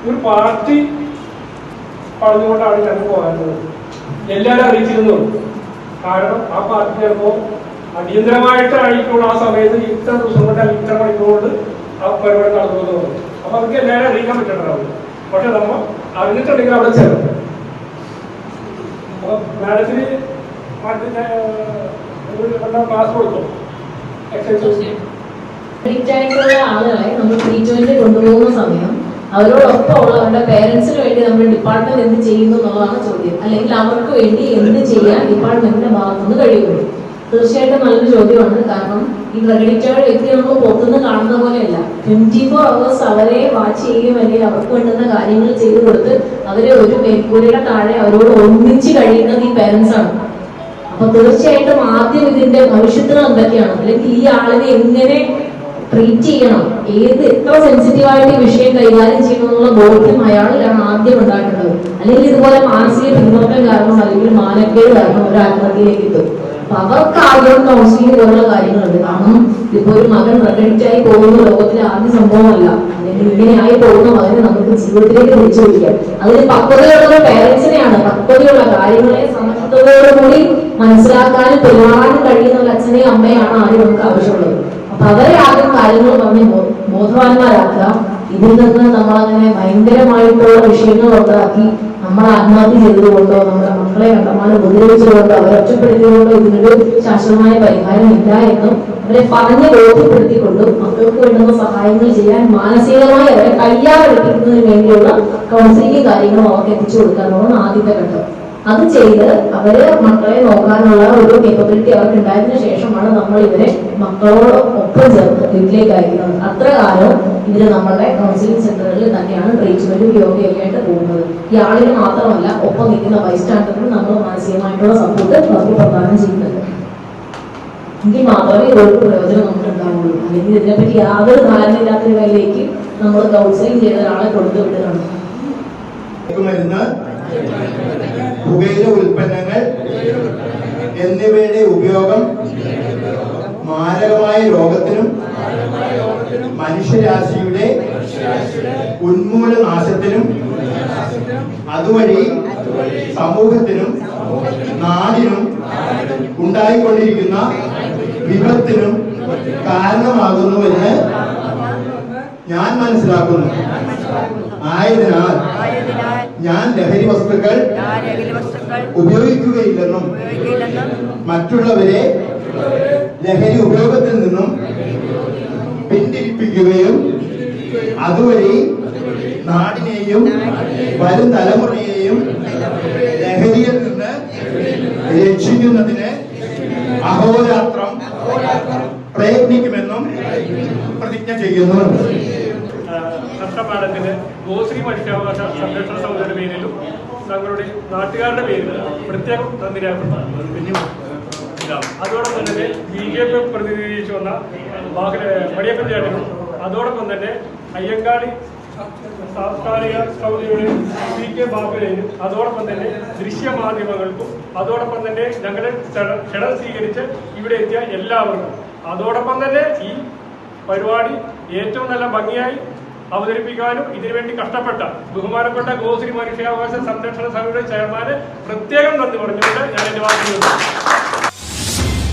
ഒരു പാർട്ടി പറഞ്ഞുകൊണ്ടാണ് ഞങ്ങൾ പോകാനുള്ളത്. എല്ലാവരും അറിയിച്ചിരുന്നു. കാരണം ആ പാർട്ടി ചിലപ്പോൾ അടിയന്തരമായിട്ട് ആയിരിക്കുമ്പോൾ ആ സമയത്ത് ഇത്ര ദിവസം കൊണ്ട് അല്ലെങ്കിൽ ഇത്ര മണിക്കൂർ കൊണ്ട് ആ പരിപാടി നടന്നു. അപ്പൊ അവർക്ക് എല്ലാവരും അറിയിക്കാൻ പറ്റുന്നുണ്ടാവും. പക്ഷെ നമ്മ അറിഞ്ഞിട്ടുണ്ടെങ്കിൽ അവിടെ ചേർന്നു. അപ്പൊ മാഡത്തിന് ക്ലാസ് കൊടുക്കും എക്സസൈസ്.
ആയിട്ടുള്ള ആളുകളെ നമ്മൾ ട്രീറ്റ്മെന്റ് കൊണ്ടുപോകുന്ന സമയം അവരോടൊപ്പം ഉള്ളവരുടെ പേരൻസിന് വേണ്ടി നമ്മുടെ ഡിപ്പാർട്ട്മെന്റ് എന്ത് ചെയ്യുന്നു എന്നുള്ളതാണ് ചോദ്യം. അല്ലെങ്കിൽ അവർക്ക് വേണ്ടി എന്ത് ചെയ്യാൻ ഡിപ്പാർട്ട്മെന്റിന്റെ ഭാഗത്തുനിന്ന് കഴിയുള്ളൂ. തീർച്ചയായിട്ടും നല്ലൊരു ചോദ്യമാണ്. കാരണം ഈ പ്രകടിച്ചവരുടെ വ്യക്തി നമ്മൾ പുറത്തുനിന്ന് കാണുന്ന പോലെയല്ല. 24 hours അവരെ വാച്ച് ചെയ്യുകയും അല്ലെങ്കിൽ അവർക്ക് വേണ്ടുന്ന കാര്യങ്ങൾ ചെയ്തു കൊടുത്ത് അവരെ ഒരു മേൽക്കൂരയുടെ താഴെ അവരോട് ഒന്നിച്ച് കഴിയുന്നത് ഈ പേരൻസ് ആണ്. അപ്പൊ തീർച്ചയായിട്ടും ആദ്യം ഇതിന്റെ ഭവിഷ്യത്തുകൾ എന്തൊക്കെയാണ്, അല്ലെങ്കിൽ ഈ ആളിനെ എങ്ങനെ ട്രീറ്റ് ചെയ്യണം, എത്ര സെൻസിറ്റീവായിട്ട് ഈ വിഷയം കൈകാര്യം ചെയ്യണം എന്നുള്ള ബോധ്യം അയാളിലാണ് ആദ്യം ഉണ്ടാക്കേണ്ടത്. അല്ലെങ്കിൽ ഇതുപോലെ മാനസിക പിന്നോക്കം കാരണം അല്ലെങ്കിൽ മാനക്കേട് കാരണം ഒരു ആത്മഹത്യയിലേക്ക് എത്തും. അപ്പൊ അവർക്ക് ആദ്യം കൗൺസിലിംഗ് പോലുള്ള കാര്യങ്ങളുണ്ട്. കാരണം ഇപ്പൊ ഒരു മകൻ പ്രകടിച്ചായി പോകുന്ന ലോകത്തിലെ ആദ്യ സംഭവമല്ല. അല്ലെങ്കിൽ ഇങ്ങനെയായി പോകുന്ന മകനെ നമുക്ക് ജീവിതത്തിലേക്ക് തിരിച്ചു പിടിക്കാം. അതിന് പക്വതയുള്ള പേരൻസിനെയാണ്, പക്വതയുള്ള കാര്യങ്ങളെ സമർത്ഥതയോടുകൂടി മനസ്സിലാക്കാനും പെരുമാറാനും കഴിയുന്ന ഒരു അച്ഛനെയും അമ്മയാണ് ആദ്യം നമുക്ക് ആവശ്യമുള്ളത്. അപ്പൊ അവരെ ആദ്യം കാര്യങ്ങൾ പറഞ്ഞ് ബോധവാന്മാരാക്കുക. ഇതിൽ നിന്ന് നമ്മളങ്ങനെ ഭയങ്കരമായിട്ടുള്ള വിഷയങ്ങൾ ഉണ്ടാക്കി നമ്മൾ ആത്മഹത്യ ചെയ്തതുകൊണ്ടോ നമ്മുടെ മക്കളെ കണ്ടമാനം ഉപദ്രവിച്ചതുകൊണ്ടോ അവരെ ഒറ്റപ്പെടുത്തിയതുകൊണ്ടോ ഇതിനൊരു ശാശ്വതമായ പരിഹാരം ഇല്ല എന്നും അവരെ പറഞ്ഞ് ബോധ്യപ്പെടുത്തിക്കൊണ്ടും മക്കൾക്ക് വേണ്ടുന്ന സഹായങ്ങൾ ചെയ്യാൻ മാനസികമായി അവരെ കയ്യാറെടുപ്പിക്കുന്നതിന് വേണ്ടിയുള്ള കൗൺസിലിംഗ് കാര്യങ്ങളും അവർക്ക് എത്തിച്ചു കൊടുക്കാനുള്ളതാണ് ആദ്യത്തെ ഘട്ടം. അത് ചെയ്ത് അവര് മക്കളെ നോക്കാനുള്ള ഒരു കേപ്പബിലിറ്റി അവർക്ക് ഉണ്ടായതിനു ശേഷമാണ് നമ്മൾ ഇവരെ മക്കളോട് ഒപ്പം ചേർത്ത് വീട്ടിലേക്ക് അയക്കുന്നത്. അത്ര കാലം ഇവര് നമ്മളുടെ കൗൺസിലിംഗ് സെന്ററുകളിൽ തന്നെയാണ് ട്രീറ്റ്മെന്റും യോഗയൊക്കെ ആയിട്ട് പോകുന്നത്. ഈ ആളിന് മാത്രമല്ല, ഒപ്പം നിൽക്കുന്ന ബൈസ്റ്റാൻഡറിനും നമ്മൾ മാനസികമായിട്ടുള്ള സപ്പോർട്ട് അവർക്ക് പ്രദാനം ചെയ്യുന്നുണ്ട്. എങ്കിൽ മാത്രമേ ഇവർക്ക് പ്രയോജനം നമുക്ക് ഉണ്ടാവുള്ളൂ. അല്ലെങ്കിൽ ഇതിനെപ്പറ്റി യാതൊരു ധാരണയില്ലാത്തൊരു കയ്യിലേക്ക് നമ്മൾ കൗൺസിലിംഗ് ചെയ്ത ഒരാളെ കൊടുത്തു വിടുകയാണ്.
മരുന്ന്, പുകയില ഉൽപ്പന്നങ്ങൾ എന്നിവയുടെ ഉപയോഗം മാരകമായ രോഗത്തിനും മനുഷ്യരാശിയുടെ ഉന്മൂലനാശത്തിനും അതുവഴി സമൂഹത്തിനും നാടിനും ഉണ്ടായിക്കൊണ്ടിരിക്കുന്ന വിപത്തിനും കാരണമാകുന്നുവെന്ന് ഞാൻ മനസ്സിലാക്കുന്നു. ആയതിനാൽ ഞാൻ ലഹരി വസ്തുക്കൾ ഉപയോഗിക്കുകയില്ലെന്നും മറ്റുള്ളവരെ ലഹരി ഉപയോഗത്തിൽ നിന്നും പിന്തിരിപ്പിക്കുകയും അതുവഴി നാടിനെയും വരും തലമുറയെയും ലഹരിയിൽ നിന്ന് രക്ഷിക്കുന്നതിന് അഹോരാത്രം പ്രയത്നിക്കുമെന്നും പ്രതിജ്ഞ ചെയ്യുന്നു.
നഷ്ടപാടത്തിന് ഗോശ്രീ മനുഷ്യാവകാശ സംരക്ഷണ സമിതിയുടെ പേരിലും തങ്ങളുടെ നാട്ടുകാരുടെ പേരിലും പ്രത്യേകം നന്ദി രേഖപ്പെടുത്തുന്നു. അതോടൊപ്പം തന്നെ BJP പ്രതിനിധീകരിച്ചു വന്ന മടിയപ്പൻ ചേട്ടനും അതോടൊപ്പം തന്നെ അയ്യങ്കാളി സാംസ്കാരിക സമിതിയുടെ PK ബാബുവിനും അതോടൊപ്പം തന്നെ ദൃശ്യമാധ്യമങ്ങൾക്കും അതോടൊപ്പം തന്നെ ഞങ്ങളെ ക്ഷണം സ്വീകരിച്ച് ഇവിടെ എത്തിയ എല്ലാവർക്കും അതോടൊപ്പം തന്നെ ഈ പരിപാടി ഏറ്റവും നല്ല ഭംഗിയായി അവതരിപ്പിക്കാനും ഇതിനുവേണ്ടി കഷ്ടപ്പെട്ട ബഹുമാനപ്പെട്ട ഗോശ്രീ മനുഷ്യാവകാശ സംരക്ഷണ സമിതിയുടെ ചെയർമാന് പ്രത്യേകം നന്ദി പറഞ്ഞുകൊണ്ട് ഞാൻ എന്റെ വാക്കുകൾ